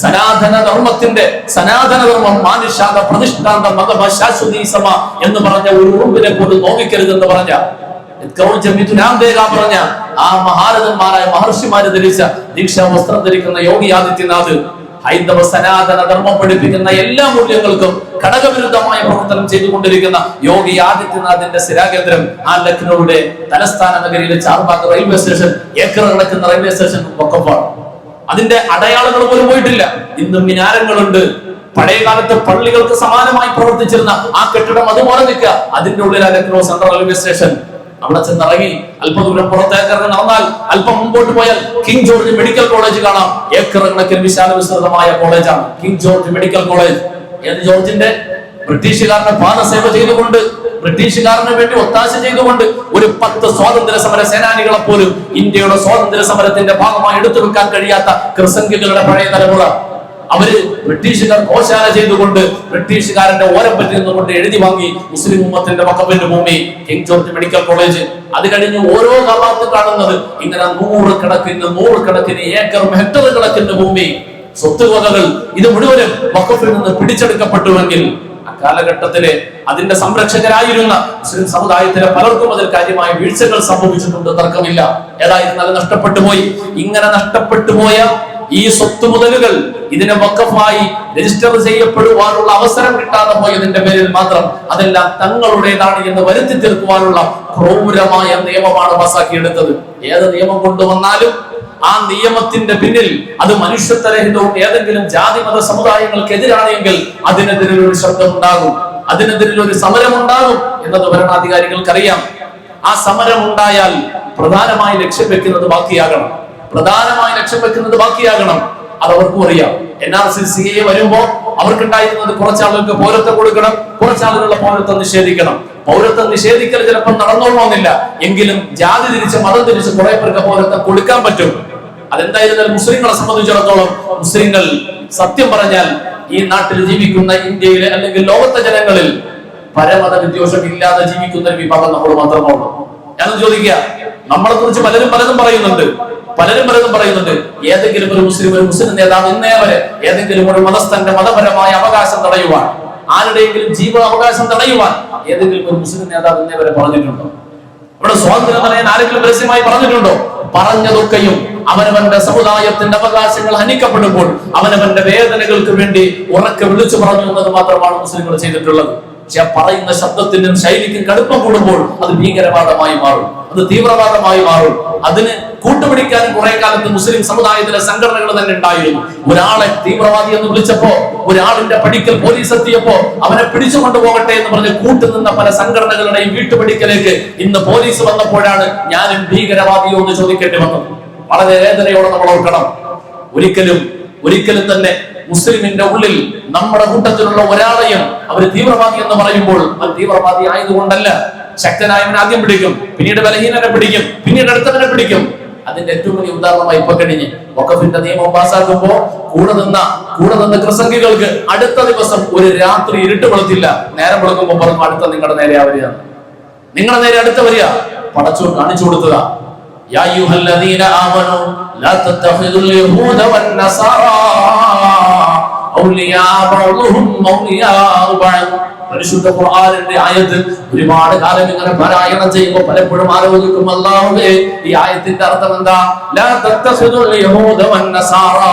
സനാതനധർമ്മം മാനുഷാത പ്രതിഷ്ഠാന്ത മതമ ശാശ്വതീ സമ എന്ന് പറഞ്ഞ ഒരു ഉറുമ്പിനെ പോലും നോവിക്കരുതെന്ന് പറഞ്ഞ പറഞ്ഞ ആ മഹാരഥന്മാരായ മഹർഷിമാര് ധരിച്ച ദീക്ഷാ വസ്ത്രം ധരിക്കുന്ന യോഗി ആദിത്യനാഥ് ഹൈന്ദവ സനാതന ധർമ്മം പഠിപ്പിക്കുന്ന എല്ലാ മൂല്യങ്ങൾക്കും ഘടകവിരുദ്ധമായ പ്രവർത്തനം ചെയ്തുകൊണ്ടിരിക്കുന്ന യോഗി ആദിത്യനാഥിന്റെ സ്ഥിരാകേന്ദ്രം ആ ലക്നൌയുടെ തലസ്ഥാന നഗരിയിലെ ചാർബാഗ് റെയിൽവേ സ്റ്റേഷൻ, ഏക്കർ കിടക്കുന്ന റെയിൽവേ സ്റ്റേഷൻ വഖഫാണ്. അതിന്റെ അടയാളങ്ങൾ പോലും പോയിട്ടില്ല. ഇന്നും മിനാരങ്ങളുണ്ട്. പഴയ കാലത്ത് പള്ളികൾക്ക് സമാനമായി പ്രവർത്തിച്ചിരുന്ന ആ കെട്ടിടം അതുപോലെ നിൽക്കുക. അതിന്റെ ഉള്ളിൽ ലക്നൗ സെൻട്രൽ റെയിൽവേ സ്റ്റേഷൻ. അവിടെ ചെന്നിറങ്ങി അല്പം ദൂരം പുറത്തേക്ക് ഇറങ്ങി നടന്നാൽ അല്പം മുമ്പോട്ട് പോയാൽ കിങ് ജോർജ് മെഡിക്കൽ കോളേജ് കാണാം. ഏക്കർ കണക്കിന് വിശാല വിസ്തൃതമായ കോളേജാണ് കിങ് ജോർജ് മെഡിക്കൽ കോളേജ്. ഏത് ജോർജിന്റെ? ബ്രിട്ടീഷുകാരനെ പാദസേവ ചെയ്തുകൊണ്ട്, ബ്രിട്ടീഷുകാരന് വേണ്ടി ഒത്താശ ചെയ്തുകൊണ്ട് ഒരു 10 സ്വാതന്ത്ര്യ സമര സേനാനികളെ പോലും ഇന്ത്യയുടെ സ്വാതന്ത്ര്യ സമരത്തിന്റെ ഭാഗമായി എടുത്തു വെക്കാൻ കഴിയാത്ത ക്രിസംഖ്യകളുടെ പഴയ തലമുറ. അവര് ബ്രിട്ടീഷുകാർ ഘോഷാല ചെയ്തുകൊണ്ട് ബ്രിട്ടീഷുകാരന്റെ ഓരം പറ്റി നിന്നുകൊണ്ട് എഴുതി വാങ്ങി മുസ്ലിം ഉമ്മത്തിന്റെ വഖഫിന്റെ ഭൂമി കിങ് ജോർജ് മെഡിക്കൽ കോളേജ്. അത് കഴിഞ്ഞ് ഓരോ കാലത്ത് കാണുന്നത് ഇങ്ങനെ നൂറുകണക്കിന് ഏക്കർ ഹെക്ടർ കണക്കിന് ഭൂമി, സ്വത്തുവകകൾ, ഇത് മുഴുവനും വഖഫിൽ നിന്ന് പിടിച്ചെടുക്കപ്പെട്ടുവെങ്കിൽ കാലഘട്ടത്തിലെ അതിന്റെ സംരക്ഷകരായിരുന്ന മുസ്ലിം സമുദായത്തിലെ പലർക്കും അതിൽ കാര്യമായ വീഴ്ചകൾ സംഭവിച്ചിട്ടുണ്ട്, തർക്കമില്ല. ഏതായിരുന്നാലും നഷ്ടപ്പെട്ടു പോയി. ഇങ്ങനെ നഷ്ടപ്പെട്ടു പോയ ഈ സ്വത്ത് മുതലുകൾ ഇതിനെ വഖഫായി രജിസ്റ്റർ ചെയ്യപ്പെടുവാനുള്ള അവസരം കിട്ടാതെ പോയതിന്റെ പേരിൽ മാത്രം അതെല്ലാം തങ്ങളുടേതാണ് എന്ന് വരുത്തി തീർക്കുവാനുള്ള ക്രൂരമായ നിയമമാണ് പാസാക്കിയെടുത്തത്. ഏത് നിയമം കൊണ്ടുവന്നാലും ആ നിയമത്തിന്റെ പിന്നിൽ അത് മനുഷ്യത്വരഹിതവും ഏതെങ്കിലും ജാതി മത സമുദായങ്ങൾക്കെതിരാണ് എങ്കിൽ അതിനെതിരെ ഒരു ശബ്ദമുണ്ടാകും, അതിനെതിരെ ഒരു സമരമുണ്ടാകും എന്നത് ഭരണാധികാരികൾക്കറിയാം. ആ സമരം ഉണ്ടായാൽ പ്രധാനമായി ലക്ഷ്യം വെക്കുന്നത് ബാക്കിയാകണം. അതവർക്കും അറിയാം. NRC വരുമ്പോ അവർക്കുണ്ടായിരുന്നത് കുറച്ചാളുകൾക്ക് പൗരത്വം കൊടുക്കണം, കുറച്ചാളുകളുടെ പൗരത്വം നിഷേധിക്കണം. പൗരത്വം നിഷേധിക്കൽ ചിലപ്പോൾ നടന്നോളണമെന്നില്ല, എങ്കിലും ജാതി തിരിച്ച് മതം തിരിച്ച് കുറെ പേർക്ക് പൗരത്വം കൊടുക്കാൻ പറ്റും. അതെന്തായിരുന്നാലും മുസ്ലിങ്ങളെ സംബന്ധിച്ചിടത്തോളം മുസ്ലിങ്ങൾ സത്യം പറഞ്ഞാൽ ഈ നാട്ടിൽ ജീവിക്കുന്ന ഇന്ത്യയിലെ അല്ലെങ്കിൽ ലോകത്തെ ജനങ്ങളിൽ പരമത വിദ്വേഷം ഇല്ലാതെ ജീവിക്കുന്ന ഒരു വിഭാഗം നമ്മൾ മാത്രമാണ്. ഞാനൊന്ന് ചോദിക്കുക, നമ്മളെ കുറിച്ച് പലരും പറയുന്നുണ്ട്. ഏതെങ്കിലും ഒരു മുസ്ലിം നേതാവ് ഇന്നേ വരെ ഏതെങ്കിലും ഒരു മതസ്ഥന്റെ മതപരമായ അവകാശം തടയുവാൻ, ആരുടെയെങ്കിലും ജീവ അവകാശം തടയുവാൻ ഏതെങ്കിലും ഒരു മുസ്ലിം നേതാവ് ഇന്നേ വരെ പറഞ്ഞിട്ടുണ്ടോ? ഇവിടെ സ്വാതന്ത്ര്യം പറയാൻ ആരെങ്കിലും പരസ്യമായി പറഞ്ഞിട്ടുണ്ടോ? പറഞ്ഞതൊക്കെയും അവനവന്റെ സമുദായത്തിന്റെ അവകാശങ്ങൾ ഹനിക്കപ്പെടുമ്പോൾ അവനവന്റെ വേദനകൾക്ക് വേണ്ടി ഉറക്കെ വിളിച്ചു പറഞ്ഞു എന്നത് മാത്രമാണ് മുസ്ലിങ്ങൾ ചെയ്തിട്ടുള്ളത്. പക്ഷെ പറയുന്ന ശബ്ദത്തിനും ശൈലിക്കും കടുപ്പം കൂടുമ്പോൾ അത് ഭീകരവാദമായി മാറും, അത് തീവ്രവാദമായി മാറും. അതിന് കൂട്ടുപിടിക്കാൻ കുറെ കാലത്ത് മുസ്ലിം സമുദായത്തിലെ സംഘടനകൾ തന്നെ ഉണ്ടായിരുന്നു. ഒരാളെ തീവ്രവാദി എന്ന് വിളിച്ചപ്പോ, ഒരാളിന്റെ പടിക്കൽ പോലീസ് എത്തിയപ്പോ അവനെ പിടിച്ചു കൊണ്ടുപോകട്ടെ എന്ന് പറഞ്ഞ് കൂട്ടുനിന്ന പല സംഘടനകളുടെയും വീട്ടുപടിക്കലേക്ക് ഇന്ന് പോലീസ് വന്നപ്പോഴാണ് ഞാനും ഭീകരവാദിയോ എന്ന് ചോദിക്കേണ്ടി വന്നത്. വളരെ വേദനയോടെ നമ്മൾ ഓർക്കണം. ഒരിക്കലും തന്നെ മുസ്ലിമിന്റെ ഉള്ളിൽ നമ്മുടെ കൂട്ടത്തിലുള്ള ഒരാളെയും അവർ തീവ്രവാദി എന്ന് പറയുമ്പോൾ അത് തീവ്രവാദി ആയതുകൊണ്ടല്ല. ശക്തനായവനെ ആദ്യം പിടിക്കും, പിന്നീട് ബലഹീനനെ പിടിക്കും, പിന്നീട് അടുത്തവനെ പിടിക്കും. അതിന്റെ ഏറ്റവും വലിയ ഉദാഹരണമായി ഇപ്പൊ കഴിഞ്ഞ് വഖഫിന്റെ നിയമം പാസ്സാക്കുമ്പോ കൂടെ നിന്ന് ക്രിസംഖികൾക്ക് അടുത്ത ദിവസം ഒരു രാത്രി ഇരുട്ട് വെളുത്തില്ല. നേരം വെളുക്കുമ്പോ പറഞ്ഞു അടുത്ത നിങ്ങളുടെ നേരെ വരികയാണ്, നിങ്ങളുടെ നേരെ അടുത്ത വരിക. പടച്ചോൻ കാണിച്ചു കൊടുത്തതാ. യാ അയ്യുഹല്ലദീന ആമനൂ ലാ തത്തഖിദുൽ യഹൂദ വന്നസാറാ ഔലിയാ ബഅ്ദുഹും ഔലിയാഉ ബഅദ്. പരിശുദ്ധ ഖുർആനിന്റെ ആയത്ത് ഒരുപാട് കാലം ഇങ്ങനെ പാരായണം ചെയ്യുമ്പോൾ പലപ്പോഴും ആലോചിക്കും, അല്ലാഹുവേ ഈ ആയത്തിന്റെ അർത്ഥം എന്താ? ലാ തത്തഖിദുൽ യഹൂദ വന്നസാറാ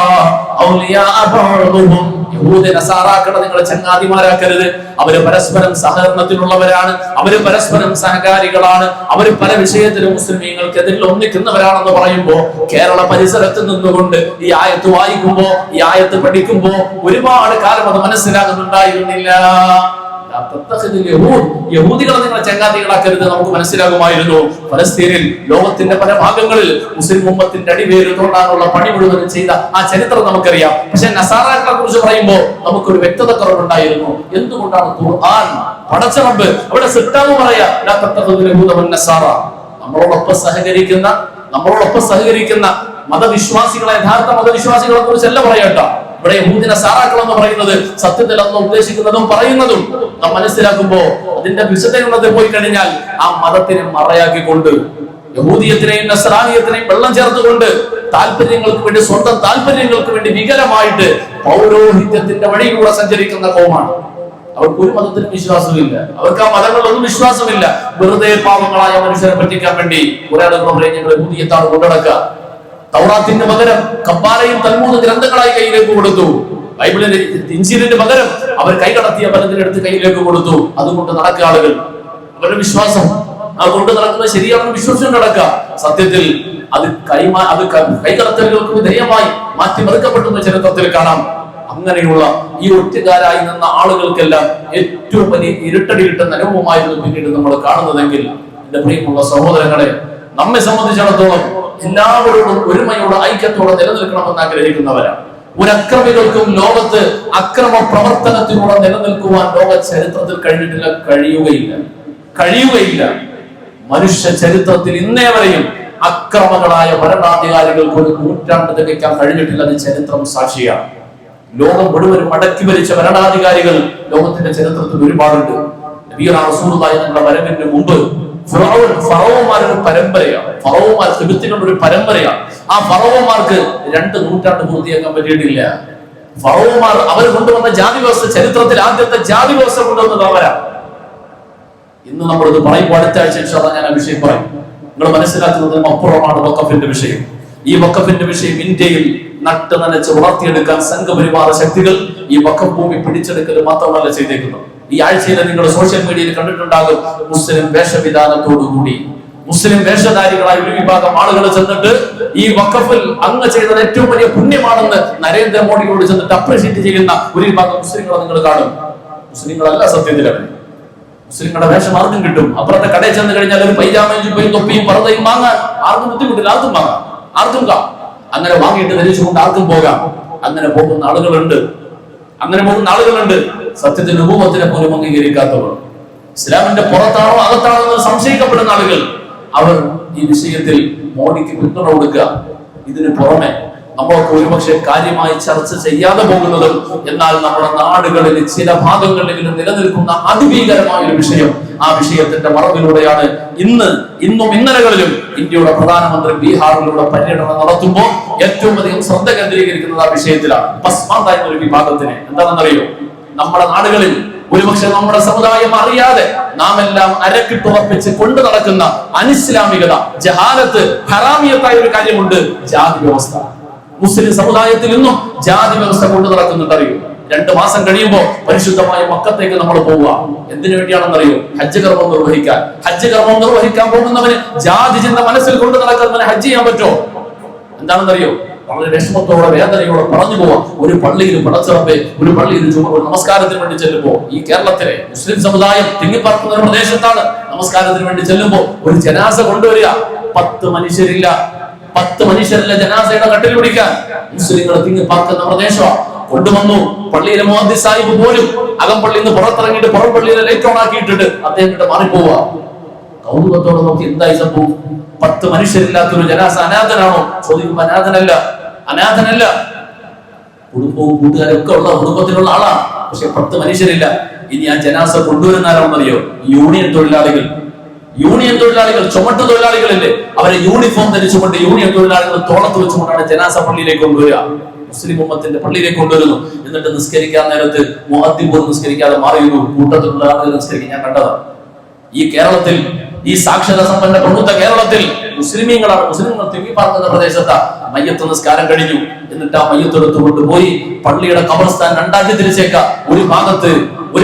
ഔലിയാ ബഅ്ദുഹും. യഹൂദ നസാറാക്കളെ നിങ്ങൾ ചങ്ങാതിമാരാക്കരുത്. അവര് പരസ്പരം സഹകരണത്തിലുള്ളവരാണ്, അവര് പരസ്പരം സഹകാരികളാണ്, അവര് പല വിഷയത്തിലും മുസ്ലിമീങ്ങൾക്കെതിരെ ഒന്നിക്കുന്നവരാണെന്ന് പറയുമ്പോ കേരള പരിസരത്ത് നിന്നുകൊണ്ട് ഈ ആയത്ത് വായിക്കുമ്പോ, ഈ ആയത്ത് പഠിക്കുമ്പോ ഒരുപാട് കാലം അത് മനസ്സിലാകുന്നുണ്ടായിരുന്നില്ല. യഹൂദികളെ നിങ്ങൾ ചങ്ങാതികളാക്കരുത് നമുക്ക് മനസ്സിലാകുമായിരുന്നു. പലസ്തീനിൽ ലോകത്തിന്റെ പല ഭാഗങ്ങളിൽ മുസ്ലിം ഉമ്മത്തിന്റെ അടിവേര് തോണ്ടാനുള്ള പണി മുഴുവനും ചെയ്ത ആ ചരിത്രം നമുക്കറിയാം. പക്ഷെ നസാറാക്കളെ കുറിച്ച് പറയുമ്പോൾ നമുക്കൊരു വ്യക്തത കുറവുണ്ടായിരുന്നു. എന്തുകൊണ്ടാണ് ഖുർആൻ പടച്ച റബ്ബ് അവിടെ സിട്ടാവ് പറയാ നമ്മളോടൊപ്പം സഹകരിക്കുന്ന മതവിശ്വാസികളെ, യഥാർത്ഥ മതവിശ്വാസികളെ കുറിച്ചല്ല പറയട്ടോ. ഇവിടെ യഹൂദി നസാറാക്കൾ എന്ന് പറയുന്നത് സത്യത്തിൽ അന്ന് ഉദ്ദേശിക്കുന്നതും പറയുന്നതും നാം മനസ്സിലാക്കുമ്പോ അതിന്റെ വിശദീകരണത്തിൽ പോയി കഴിഞ്ഞാൽ ആ മതത്തിനെ മറയാക്കിക്കൊണ്ട് യഹൂദിയത്തിനെയും നസ്രാനിയത്തിനെയും വെള്ളം ചേർത്തുകൊണ്ട് താല്പര്യങ്ങൾക്ക് വേണ്ടി, സ്വന്തം താല്പര്യങ്ങൾക്ക് വേണ്ടി വികലമായിട്ട് പൗരോഹിത്യത്തിന്റെ വഴിയിലൂടെ സഞ്ചരിക്കുന്ന കോമാണ്. അവർക്ക് ഒരു മതത്തിനും വിശ്വാസമില്ല, അവർക്ക് ആ മതങ്ങളിലൊന്നും വിശ്വാസമില്ല. വെറുതെ പാവങ്ങളായ മനുഷ്യരെ പറ്റിക്കാൻ വേണ്ടി ഒരാൾ പറയും ഞങ്ങൾ യഹൂദിയത്താണ് കൊണ്ടുനടക്കുക. തൗറാത്തിന് പകരം കബ്ബാലയും തൽമൂദ് ഗ്രന്ഥങ്ങളായി കയ്യിലേക്ക് കൊടുത്തു. ബൈബിളിന്റെ ഇഞ്ചീലിന് പകരം അവർ കൈകടത്തിയ പലതിനെടുത്ത് കയ്യിലേക്ക് കൊടുത്തു. അതുകൊണ്ട് നടക്കുക ആളുകൾ, അവരുടെ വിശ്വാസം അത് കൊണ്ട് നടക്കുന്നത് ശരിയാണെന്ന് വിശ്വസിച്ചു നടക്കുക. സത്യത്തിൽ അത് കൈകടത്തലുകൾക്ക് വിധേയമായി മാറ്റിമറിക്കപ്പെടുന്ന ചരിത്രത്തിൽ കാണാം. അങ്ങനെയുള്ള ഈ ഒറ്റുകാരായി നിന്ന ആളുകൾക്കെല്ലാം ഏറ്റവും വലിയ ഇരുട്ടടി കിട്ടുന്ന അനുഭവമായിരുന്നു പിന്നീട് നമ്മൾ കാണുന്നതെങ്കിൽ എന്റെ പ്രിയമുള്ള സഹോദരങ്ങളെ, നമ്മെ സംബന്ധിച്ചിടത്തോളം എല്ലാവരോടും ഒരുമയോടെ ഐക്യത്തോടെ നിലനിൽക്കണമെന്ന് ആഗ്രഹിക്കുന്നവരാണ്. ഒരു അക്രമികൾക്കും ലോകത്ത് അക്രമ പ്രവർത്തനത്തിലൂടെ നിലനിൽക്കുവാൻ ലോക ചരിത്രത്തിൽ കഴിഞ്ഞിട്ടില്ല, കഴിയുകയില്ല. മനുഷ്യ ചരിത്രത്തിൽ ഇന്നേ വരെയും അക്രമങ്ങളായ ഭരണാധികാരികൾക്ക് ഒരു നൂറ്റാണ്ട് തികയ്ക്കാൻ കഴിഞ്ഞിട്ടില്ല. അത് ചരിത്രം സാക്ഷിയാണ്. ലോകം മുഴുവനും അടക്കി ഭരിച്ച ഭരണാധികാരികൾ ലോകത്തിന്റെ ചരിത്രത്തിൽ ഒരുപാടുണ്ട്. നബിയുനാ റസൂലുള്ളാഹി തങ്ങളുടെ വരവിന് മുമ്പ് ഫറവോമാരുടെ പരമ്പരയാണ്. ഒരു പരമ്പരയാണ്. ആ ഫറവോമാർക്ക് 2 നൂറ്റാണ്ട് പൂർത്തിയാക്കാൻ പറ്റിയിട്ടില്ല. ഫറവോമാർ അവർ കൊണ്ടുവന്ന ജാതി വ്യവസ്ഥ, ചരിത്രത്തിൽ ആദ്യത്തെ ജാതി വ്യവസ്ഥ കൊണ്ടുവന്നത് അവരാണ്. ഇന്ന് നമ്മളിത് പറയുമ്പോൾ അടുത്ത ആഴ്ച ഞാൻ ആ വിഷയം പറയും. നിങ്ങൾ മനസ്സിലാക്കുന്നതിനും അപ്പുറമാണ് വഖഫിന്റെ വിഷയം. ഈ വഖഫിന്റെ വിഷയം ഇന്ത്യയിൽ നട്ട് നനച്ച് വളർത്തിയെടുക്കാൻ സംഘപരിവാര ശക്തികൾ ഈ വഖഫ് ഭൂമി പിടിച്ചെടുക്കൽ മാത്രമല്ല ചെയ്തേക്കുന്നത്. ഈ ആഴ്ചയിൽ നിങ്ങൾ സോഷ്യൽ മീഡിയയിൽ കണ്ടിട്ടുണ്ടാകും, മുസ്ലിം വേഷവിധാനത്തോടുകൂടി മുസ്ലിം വേഷധാരികളായ ഒരു വിഭാഗം ആളുകൾ ചെന്നിട്ട് ഈ വഖഫിൽ അങ്ങ് ചെയ്തത് ഏറ്റവും വലിയ പുണ്യമാണെന്ന് നരേന്ദ്രമോദിയോട് ചെന്നിട്ട് അപ്രീഷിയേറ്റ് ചെയ്യുന്ന ഒരു വിഭാഗം മുസ്ലിങ്ങളെ നിങ്ങൾ കാണും. മുസ്ലിങ്ങളല്ല സത്യത്തിലാണ്. മുസ്ലിങ്ങളുടെ വേഷം ആർക്കും കിട്ടും. അപ്പുറത്തെ കടയിൽ ചെന്ന് കഴിഞ്ഞാൽ ഒരു പൈജാമയും ജുബയും തൊപ്പിയും പർദ്ദയും വാങ്ങാൻ ആർക്കും ബുദ്ധിമുട്ടില്ല. ആർക്കും വാങ്ങാം, ആർക്കും അങ്ങനെ വാങ്ങിയിട്ട് ധരിച്ചുകൊണ്ട് ആർക്കും പോകാം. അങ്ങനെ പോകുന്ന ആളുകളുണ്ട്. സത്യത്തിന് രൂപത്തിനെ പോലും അംഗീകരിക്കാത്തവർ, ഇസ്ലാമിന്റെ പുറത്താണോ അകത്താണോ എന്ന് സംശയിക്കപ്പെടുന്ന ആളുകൾ, അവർ ഈ വിഷയത്തിൽ മോഡിക്ക് പിന്തുണ കൊടുക്കുക. ഇതിന് പുറമെ നമ്മളൊക്കെ ഒരുപക്ഷെ കാര്യമായി ചർച്ച ചെയ്യാതെ പോകുന്നതും എന്നാൽ നമ്മുടെ നാടുകളിൽ ചില ഭാഗങ്ങളിലും നിലനിൽക്കുന്ന അതിഭീകരമായ ഒരു വിഷയം, ആ വിഷയത്തിന്റെ മറവിലൂടെയാണ് ഇന്നും ഇന്നലകളിലും ഇന്ത്യയുടെ പ്രധാനമന്ത്രി ബീഹാറിലൂടെ പര്യടനം നടത്തുമ്പോൾ ഏറ്റവും അധികം ശ്രദ്ധ കേന്ദ്രീകരിക്കുന്നത് ആ വിഷയത്തിലാണ്. പസ്മാന്ത എന്നൊരു വിഭാഗത്തിന് എന്താണെന്നറിയോ, നമ്മുടെ നാടുകളിൽ ഒരുപക്ഷെ നമ്മുടെ സമുദായം അറിയാതെ നാം എല്ലാം അരക്കിട്ടുറപ്പിച്ച് കൊണ്ടു നടക്കുന്ന അനിസ്ലാമികത, ജഹാലത്ത്, ഹറാമിയത്തായ ഒരു കാര്യമുണ്ട്, ജാതി വ്യവസ്ഥ. മുസ്ലിം സമുദായത്തിൽ നിന്നും ജാതി വ്യവസ്ഥ കൊണ്ടു നടക്കുന്നുണ്ട്. അറിയൂ, 2 മാസം കഴിയുമ്പോൾ പരിശുദ്ധമായ മക്കത്തേക്ക് നമ്മൾ പോവുക. എന്തിനു വേണ്ടിയാണെന്നറിയോ? ഹജ്ജ് കർമ്മം നിർവഹിക്കാൻ പോകുന്നവന് ജാതി ചിന്ത മനസ്സിൽ കൊണ്ടു നടക്കുന്നവന് ഹജ്ജ് ചെയ്യാൻ പറ്റുമോ? എന്താണെന്നറിയോ? വളരെ വിഷമത്തോടെ വേദനയോടെ പറഞ്ഞു പോവാം. ഒരു പള്ളിയിൽ പടച്ചിറപ്പെ, ഒരു പള്ളിയിൽ നമസ്കാരത്തിന് വേണ്ടി ചെല്ലുമ്പോ, ഈ കേരളത്തിലെ മുസ്ലിം സമുദായം തിങ്ങിപ്പാർക്കുന്ന ഒരു പ്രദേശത്താണ്, നമസ്കാരത്തിന് വേണ്ടി ചെല്ലുമ്പോ ഒരു ജനാസ കൊണ്ടുവരിക. 10 മനുഷ്യരില്ല ജനാസയുടെ കട്ടിൽ പിടിക്കാൻ. മുസ്ലിങ്ങൾ തിങ്ങിപ്പാർക്കുന്ന പ്രദേശമാണ്. കൊണ്ടുവന്നു. പള്ളിയിലെ മുഹദ്ദിസ് സാഹിബ് പോലും അകംപള്ളിയിൽ നിന്ന് പുറത്തിറങ്ങിയിട്ട് പുറം പള്ളിയിലെ ലൈറ്റ് ഓൺ ആക്കിയിട്ടിട്ട് അദ്ദേഹം മാറിപ്പോവുക. കൗതുകത്തോടെ നോക്കി, എന്തായി സംഭവം? 10 മനുഷ്യരില്ലാത്തൊരു ജനാസ. അനാഥനാണോ? ചോദിക്കുമ്പോ അനാഥനല്ല. കുടുംബവും കൂട്ടുകാരും ഒക്കെ ഉള്ള കുടുംബത്തിലുള്ള ആളാണ്. പക്ഷെ 10 മനുഷ്യരില്ല. ഇനി ആ ജനാസ കൊണ്ടുവരുന്ന ആരാണെന്നറിയോ? യൂണിയൻ തൊഴിലാളികൾ, ചുമട്ടു തൊഴിലാളികളില്ലേ, അവരെ യൂണിഫോം ധരിച്ചുകൊണ്ട് യൂണിയൻ തൊഴിലാളികൾ തോളത്ത് വെച്ചുകൊണ്ടാണ് ജനാസ പള്ളിയിലേക്ക് കൊണ്ടുവരിക. മുസ്ലിം ഉമ്മത്തിന്റെ പള്ളിയിലേക്ക് കൊണ്ടുവരുന്നു. എന്നിട്ട് നിസ്കരിക്കാൻ നേരത്ത് മുഅദ്ദിൻ പോലും നിസ്കരിക്കാതെ മാറിയിരുന്നു. കൂട്ടത്തിലുള്ള ആളുകൾ നിസ്കരിക്കാൻ ഞാൻ കണ്ടതാണ്. ഈ കേരളത്തിൽ, ഈ സാക്ഷരത സമ്പന്ന പ്രബുദ്ധ കേരളത്തിൽ മുസ്ലിങ്ങൾ തിങ്ങിപ്പാർക്കുന്ന പ്രദേശത്ത് മയ്യത്ത് നിസ്കാരം കഴിഞ്ഞു. എന്നിട്ട് ആ മയ്യത്ത് എടുത്തുകൊണ്ട് പോയി പള്ളിയുടെ ഖബർസ്ഥാൻ 2ആക്കി തിരിച്ചേക്കാം. ഒരു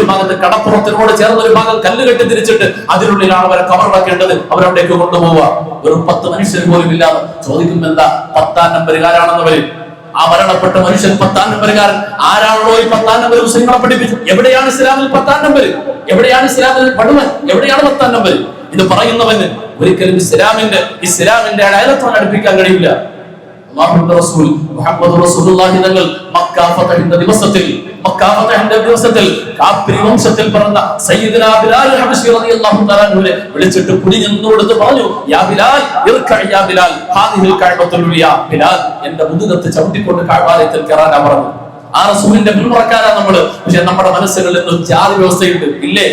ഭാഗത്ത് കടപ്പുറത്തിനോട് ചേർന്ന ഒരു ഭാഗം കല്ല് കെട്ടി തിരിച്ചിട്ട് അതിനുള്ളിലാണ് അവരെ കബറാക്കേണ്ടത്. അവരവിടേക്ക് കൊണ്ടുപോവുക. വെറും 10 മനുഷ്യർ പോലും ഇല്ലാതെ. ചോദിക്കുമ്പോ എന്താ 10ാം നമ്പരുകാരാണെന്നവര്? ആ മരണപ്പെട്ട മനുഷ്യൻ 10ാം നമ്പരുകാരൻ ആരാണോ? ഈ 10ാം നമ്പർ മുസ്ലിങ്ങളെ പഠിപ്പിച്ചു. എവിടെയാണ് ഇസ്ലാമിൽ 10ാം നമ്പർ? എവിടെയാണ് ഇസ്ലാമിൽ പടുവൻ? എവിടെയാണ് 10ാം നമ്പർ? ഇത് പറയുന്നവന് ഒരിക്കലും ഇസ്ലാമിന്റെ അടയാളത്തോടെ അടുപ്പിക്കാൻ കഴിയില്ല. അല്ലാഹുവിന്റെ റസൂൽ മുഹമ്മദ് റസൂലുള്ളാഹി തങ്ങൾ മക്ക ഫതഹിന്റെ ദിവസത്തിൽ കാഫിർ വംശത്തിൽ പിറന്ന സയ്യിദുനാ ബിലാൽ ഹബശി റളിയല്ലാഹു തആല അൻഹുവിനെ വിളിച്ചിട്ട് കുനിഞ്ഞു കൊടുത്ത് പറഞ്ഞു, യാ ബിലാൽ യാ ബിലാൽ ഹാദിഹിൽ കഅബത്തുൽ ഉലിയ. ബിലാൽ, എന്റെ മുതുകത്ത് ചവിട്ടിക്കൊണ്ട് കഅബയിൽ കയറാനാ പറഞ്ഞു. ആ റസൂലിന്റെ പിന്മുറക്കാരാ നമ്മള്. പക്ഷെ നമ്മുടെ മനസ്സുകളിൽ നിന്നും ജാതി വ്യവസ്ഥയുണ്ട്, ഇല്ലേ?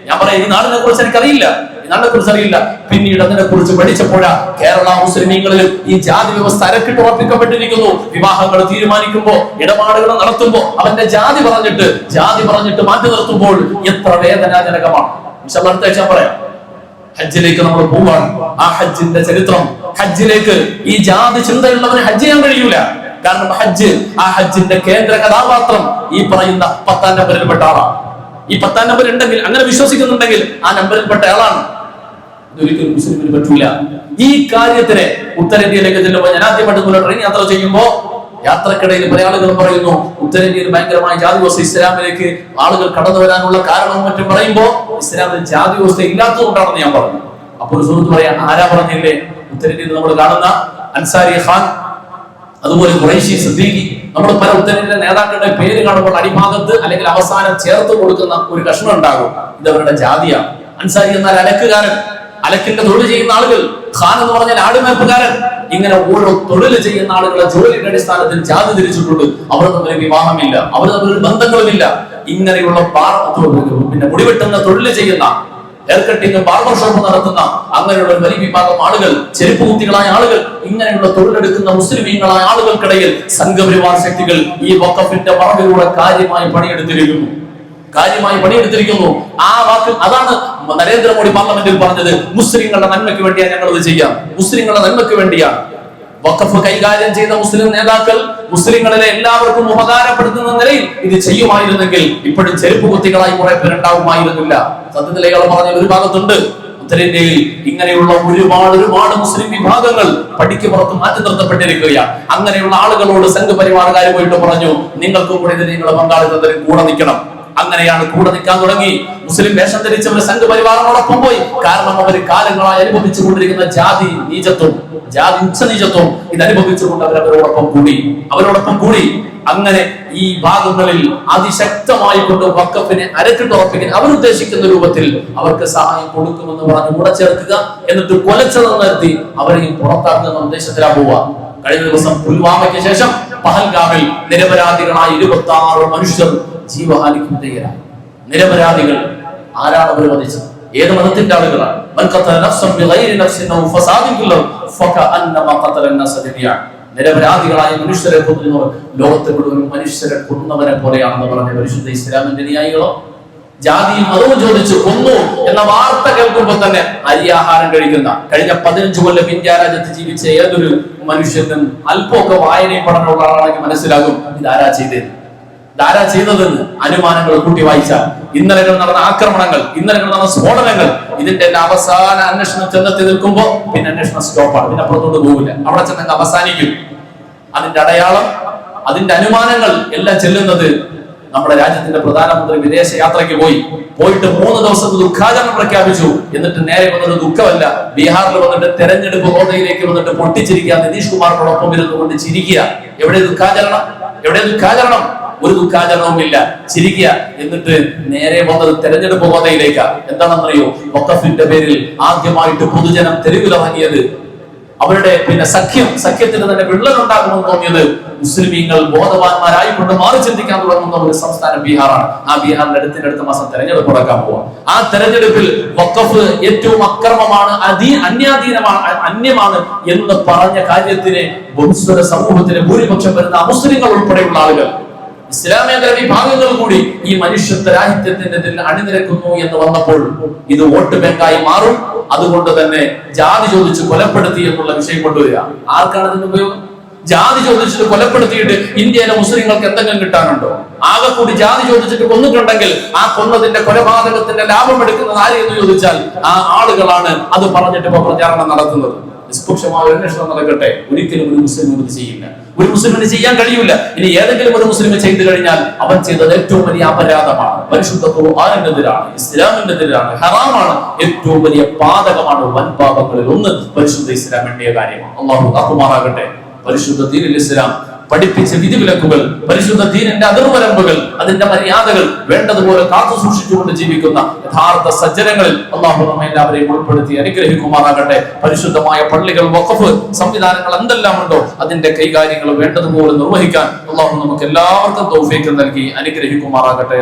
ഞാൻ പറയാം, ഈ നാടിനെ കുറിച്ച് എനിക്കറിയില്ല, പിന്നീട് അതിനെ കുറിച്ച് പഠിച്ചപ്പോഴാ കേരള മുസ്ലിമീങ്ങളിലും ഈ ജാതി വ്യവസ്ഥ അരക്കിട്ട് ഉറപ്പിക്കപ്പെട്ടിരിക്കുന്നു. വിവാഹങ്ങൾ തീരുമാനിക്കുമ്പോ, ഇടപാടുകൾ നടത്തുമ്പോ അവന്റെ ജാതി പറഞ്ഞിട്ട് മാറ്റി നിർത്തുമ്പോൾ എത്ര വേദനാജനകമാണ്. അടുത്ത ആഴ്ച പറയാം. ഹജ്ജിലേക്ക് നമ്മൾ പോവാണ്. ആ ഹജ്ജിന്റെ ചരിത്രം, ഹജ്ജിലേക്ക് ഈ ജാതി ചിന്തയുള്ളവന് ഹജ്ജ് ചെയ്യാൻ കഴിയൂല. കാരണം ആ ഹജ്ജിന്റെ കേന്ദ്ര കഥാപാത്രം ഈ പറയുന്ന 10ാം നമ്പറിൽപ്പെട്ട ആളാണ്. ഈ 10ാം നമ്പർ ഉണ്ടെങ്കിൽ, അങ്ങനെ വിശ്വസിക്കുന്നുണ്ടെങ്കിൽ ആ നമ്പറിൽപ്പെട്ട ആളാണ്. ഇതൊരിക്കലും മുസ്ലിമിന് പറ്റൂല. ഈ കാര്യത്തിന് ഉത്തരേന്ത്യയിലേക്ക് ചെല്ലുമ്പോൾ, ഞാൻ ആദ്യമായിട്ട് ട്രെയിൻ യാത്ര ചെയ്യുമ്പോൾ യാത്രക്കിടയിൽ പല ആളുകളും പറയുന്നു, ഉത്തരേന്ത്യയിൽ ഭയങ്കരമായ ജാതി വ്യവസ്ഥ, ഇസ്ലാമിലേക്ക് ആളുകൾ കടന്നു വരാനുള്ള കാരണവും മറ്റും പറയുമ്പോൾ ഇസ്ലാമിൽ ജാതി വ്യവസ്ഥ ഇല്ലാത്തതുകൊണ്ടാണെന്ന് ഞാൻ പറഞ്ഞു. അപ്പൊ ഒരു സുഹൃത്ത് പറയാൻ ആരാ പറഞ്ഞില്ലേ? ഉത്തരേന്ത്യയിൽ നമ്മൾ കാണുന്ന അൻസാരി ഖാൻ, അതുപോലെ ഖുറൈശി സിദ്ദീഖി, നമ്മൾ പല ഉത്തരേന്ത്യയിലെ നേതാക്കളുടെ പേര് കാണുമ്പോൾ അടിഭാഗത്ത് അല്ലെങ്കിൽ അവസാനം ചേർത്ത് കൊടുക്കുന്ന ഒരു കഷ്ണം ഉണ്ടാകും. ഇത് അവരുടെ ജാതിയാണ്. അൻസാരി എന്നാൽ അലക്കുകാരൻ, അലക്കിന്റെ തൊഴിൽ ചെയ്യുന്ന ആളുകൾ. ഖാൻ എന്ന് പറഞ്ഞാൽ ആടുമേപ്പുകാരൻ. ഇങ്ങനെ ഓരോ തൊഴിൽ ചെയ്യുന്ന ആളുകളെ ജോലിയുടെ അടിസ്ഥാനത്തിൽ ജാതി തിരിച്ചിട്ടുണ്ട്. അവർ തമ്മിൽ വിവാഹമില്ല, അവർ തമ്മിൽ ബന്ധങ്ങളുമില്ല. ഇങ്ങനെയുള്ള പിന്നെ മുടിവെട്ടുന്ന തൊഴിൽ ചെയ്യുന്ന, ഹെയർ കട്ടിങ്, ബാർബർ ഷോപ്പ് നടത്തുന്ന അങ്ങനെയുള്ള ഒരു വലിയ വിഭാഗം ആളുകൾ, ചെരുപ്പ് കുത്തികളായ ആളുകൾ, ഇങ്ങനെയുള്ള തൊഴിലെടുക്കുന്ന മുസ്ലിമീങ്ങളായ ആളുകൾക്കിടയിൽ സംഘപരിവാർ ശക്തികൾ ഈ വഖഫിന്റെ മറവിലൂടെ കാര്യമായി പണിയെടുത്തിരിക്കുന്നു. ആ വാക്ക് അതാണ് നരേന്ദ്രമോദി പാർലമെന്റിൽ പറഞ്ഞത്. മുസ്ലിങ്ങളുടെ നന്മയ്ക്ക് വേണ്ടിയാണ് ഞങ്ങൾ ഇത് ചെയ്യാം, മുസ്ലിങ്ങളുടെ നന്മയ്ക്ക് വേണ്ടിയാണ്. വഖഫ് കൈകാര്യം ചെയ്ത മുസ്ലിം നേതാക്കൾ മുസ്ലിങ്ങളിലെ എല്ലാവർക്കും ഉപകാരപ്പെടുത്തുന്ന നിലയിൽ ഇത് ചെയ്യുമായിരുന്നെങ്കിൽ ഇപ്പോഴും ചെരുപ്പ് കുത്തികളായി കുറെ പേരുണ്ടാവുമായിരുന്നില്ല. സത്യത്തിൽ ഇയാൾ പറഞ്ഞ ഒരു ഭാഗത്തുണ്ട്, ഉത്തരേന്ത്യയിൽ ഇങ്ങനെയുള്ള ഒരുപാട് മുസ്ലിം വിഭാഗങ്ങൾ പടിക്ക് പുറത്ത് മാറ്റി നിർത്തപ്പെട്ടിരിക്കുകയാണ്. അങ്ങനെയുള്ള ആളുകളോട് സംഘപരിവാറുകാർ പോയിട്ട് പറഞ്ഞു, നിങ്ങൾക്കും കൂടെ ഇതിൽ നിങ്ങളുടെ പങ്കാളിത്തത്തിൽ കൂടെ നിൽക്കണം. അങ്ങനെയാണ് കൂടെ നിൽക്കാൻ തുടങ്ങി. മുസ്ലിം വേഷം ധരിച്ചവർ സംഘപരിവാറിനോടൊപ്പം പോയി. കാരണം അവർ കാലങ്ങളായി അനുഭവിച്ചു കൊണ്ടിരിക്കുന്ന ജാതി ഉച്ചനീചത്വം ഇത് അനുഭവിച്ചുകൊണ്ട് അവരോടൊപ്പം കൂടി. അങ്ങനെ ഈ ഭാഗങ്ങളിൽ അതിശക്തമായി കൊണ്ട് വഖഫിനെ അരക്കിട്ടുറപ്പിക്കാൻ അവരുദ്ദേശിക്കുന്ന രൂപത്തിൽ അവർക്ക് സഹായം കൊടുക്കുമെന്ന് പറഞ്ഞ് കൂടെ ചേർക്കുക, എന്നിട്ട് കൊലച്ചത് നിർത്തി അവരെയും പുറത്താക്കുന്ന ഉദ്ദേശത്തിലാ പോവുക. കഴിഞ്ഞ ദിവസം പുൽവാമയ്ക്ക് ശേഷം പഹൽഗാമിൽ നിരപരാധികളായ 26 മനുഷ്യർ ജീവഹാനിക്ക് വിധേയരായി. നിരപരാധികൾ. ആരാണ് അവർ വധിച്ചത്? ഏത് മതത്തിന്റെ ആളുകളാണ്? നിരപരാധികളായ മനുഷ്യരെ കൊല്ലുന്നവർ ലോകത്തെ മുഴുവൻ മനുഷ്യരെ കൊന്നവരെ പോലെയാണെന്ന് പറഞ്ഞ പരിശുദ്ധ ഇസ്ലാമിന്റെ ന്യായികളോ ജാതിയും മതവും ചോദിച്ചു കൊന്നു എന്ന വാർത്ത കേൾക്കുമ്പോൾ തന്നെ അരിയാഹാരം കഴിക്കുന്ന, കഴിഞ്ഞ 15 കൊല്ലം ഇന്ത്യ രാജ്യത്ത് ജീവിച്ച ഏതൊരു മനുഷ്യനും അല്പമൊക്കെ വായനയും പഠനമുള്ള ആളാണെങ്കിൽ മനസ്സിലാകും ഇതാരാ ചെയ്തതെന്ന്. അനുമാനങ്ങൾ കൂട്ടി വായിച്ചാൽ ഇന്നലെ നടന്ന ആക്രമണങ്ങൾ, ഇന്നലെ നടന്ന സ്ഫോടനങ്ങൾ, ഇതിന്റെ അവസാന അന്വേഷണം ചെന്നെത്തി നിൽക്കുമ്പോൾ പിന്നെ അന്വേഷണം സ്റ്റോപ്പാണ്. പിന്നെ അപ്പുറത്തോട്ട് പോകില്ല, അവിടെ ചെന്നങ്ങ് അവസാനിക്കും. അതിന്റെ അടയാളം, അതിന്റെ അനുമാനങ്ങൾ എല്ലാം ചെല്ലുന്നത് നമ്മുടെ രാജ്യത്തിന്റെ പ്രധാനമന്ത്രി വിദേശ യാത്രയ്ക്ക് പോയിട്ട് 3 ദിവസത്തെ ദുഃഖാചരണം പ്രഖ്യാപിച്ചു. എന്നിട്ട് നേരെ വന്നത് ദുഃഖമല്ല, ബീഹാറിൽ വന്നിട്ട് തെരഞ്ഞെടുപ്പ് ഹോട്ടലിലേക്ക് വന്നിട്ട് പൊട്ടിച്ചിരിക്കുക, നിതീഷ് കുമാറിനോടൊപ്പം ഇരുന്നുകൊണ്ട് ചിരിക്കുക. എവിടെ ദുഃഖാചരണം? ഒരു ദുഃഖാചരണവും ഇല്ല, ചിരിക്കുക. എന്നിട്ട് നേരെ വന്നത് തെരഞ്ഞെടുപ്പ് ഹോട്ടലിലേക്കാ. എന്താണെന്നറിയോ? വഖഫിന്റെ പേരിൽ ആദ്യമായിട്ട് പൊതുജനം തെരുവിലിറങ്ങിയത്, അവരുടെ സഖ്യത്തിന് തന്നെ വിള്ളലുണ്ടാകുമെന്ന് തോന്നിയത് മുസ്ലിമീങ്ങൾ ബോധവാന്മാരായിക്കൊണ്ട് മാറി ചിന്തിക്കാൻ തുടങ്ങുന്ന ഒരു സംസ്ഥാനം ബീഹാറാണ്. ആ ബീഹാറിന്റെ അടുത്ത മാസം തെരഞ്ഞെടുപ്പ് നടക്കാൻ പോവാ. ആ തെരഞ്ഞെടുപ്പിൽ വഖഫ് ഏറ്റവും അക്രമമാണ്, അന്യമാണ് എന്ന് പറഞ്ഞ കാര്യത്തിന് ബഹുസ്വര സമൂഹത്തിന് ഭൂരിപക്ഷം വരുന്ന മുസ്ലിങ്ങൾ ഉൾപ്പെടെയുള്ള ആളുകൾ, ഇസ്ലാമേതര വിഭാഗങ്ങൾ കൂടി ഈ മനുഷ്യത്വരാഹിത്യത്തിന്റെ അണിനിരക്കുന്നു എന്ന് വന്നപ്പോൾ ഇത് വോട്ട് ബാങ്കായി മാറും. അതുകൊണ്ട് തന്നെ ജാതി ചോദിച്ച് കൊലപ്പെടുത്തി എന്നുള്ള വിഷയം കൊണ്ടുവരിക. ആർക്കാണ് ഇതിന്റെ ഉപയോഗം? ജാതി ചോദിച്ചിട്ട് കൊലപ്പെടുത്തിയിട്ട് ഇന്ത്യയിലെ മുസ്ലിങ്ങൾക്ക് എന്തെങ്കിലും കിട്ടാനുണ്ടോ? ആകെ കൂടി ജാതി ചോദിച്ചിട്ട് കൊന്നിട്ടുണ്ടെങ്കിൽ ആ കൊന്നതിന്റെ കൊലപാതകത്തിന്റെ ലാഭം എടുക്കുന്നത് ആര് എന്ന് ചോദിച്ചാൽ ആ ആളുകളാണ് അത് പറഞ്ഞിട്ട് ഇപ്പൊ പ്രചാരണം നടത്തുന്നത്. നിഷ്പക്ഷമായ അന്വേഷണം നടക്കട്ടെ. ഒരിക്കലും ഒരു മുസ്ലിം ഇത് ചെയ്യില്ല, ഒരു മുസ്ലിമിന് ചെയ്യാൻ കഴിയില്ല. ഇനി ഏതെങ്കിലും ഒരു മുസ്ലിം ചെയ്തു കഴിഞ്ഞാൽ അവൻ ചെയ്തത് ഏറ്റവും വലിയ അപരാധമാണ്, പരിശുദ്ധ ഖുർആനിനെതിരാണ്, ഇസ്ലാമിനെതിരാണ്, ഹറാമാണ്, ഏറ്റവും വലിയ പാതകമാണ്. വൻ പാപങ്ങളിൽ ഒന്ന് പരിശുദ്ധ ഇസ്ലാം വേണ്ടിയ കാര്യമാണ്. അല്ലാഹു തഖ്വാറാകട്ടെ. പരിശുദ്ധ ദീനുൽ ഇസ്ലാം പഠിപ്പിച്ച വിധിവിലക്കുകൾ, പരിശുദ്ധ ദീനിന്റെ അതിർവരമ്പുകൾ, അതിന്റെ മര്യാദകൾ വേണ്ടതുപോലെ കാത്തു സൂക്ഷിച്ചുകൊണ്ട് ജീവിക്കുന്ന യഥാർത്ഥ സജ്ജനങ്ങളിൽ അല്ലാഹു നമ്മെ എല്ലാവരെയും ഉൾപ്പെടുത്തി അനുഗ്രഹിക്കുമാറാകട്ടെ. പരിശുദ്ധമായ പള്ളികൾ, വഖഫ് സംവിധാനങ്ങൾ എന്തെല്ലാം ഉണ്ടോ അതിന്റെ കൈകാര്യങ്ങൾ വേണ്ടതുപോലെ നിർവഹിക്കാൻ അല്ലാഹു നമുക്ക് എല്ലാവർക്കും തൗഫീഖ് നൽകി അനുഗ്രഹിക്കുമാറാകട്ടെ.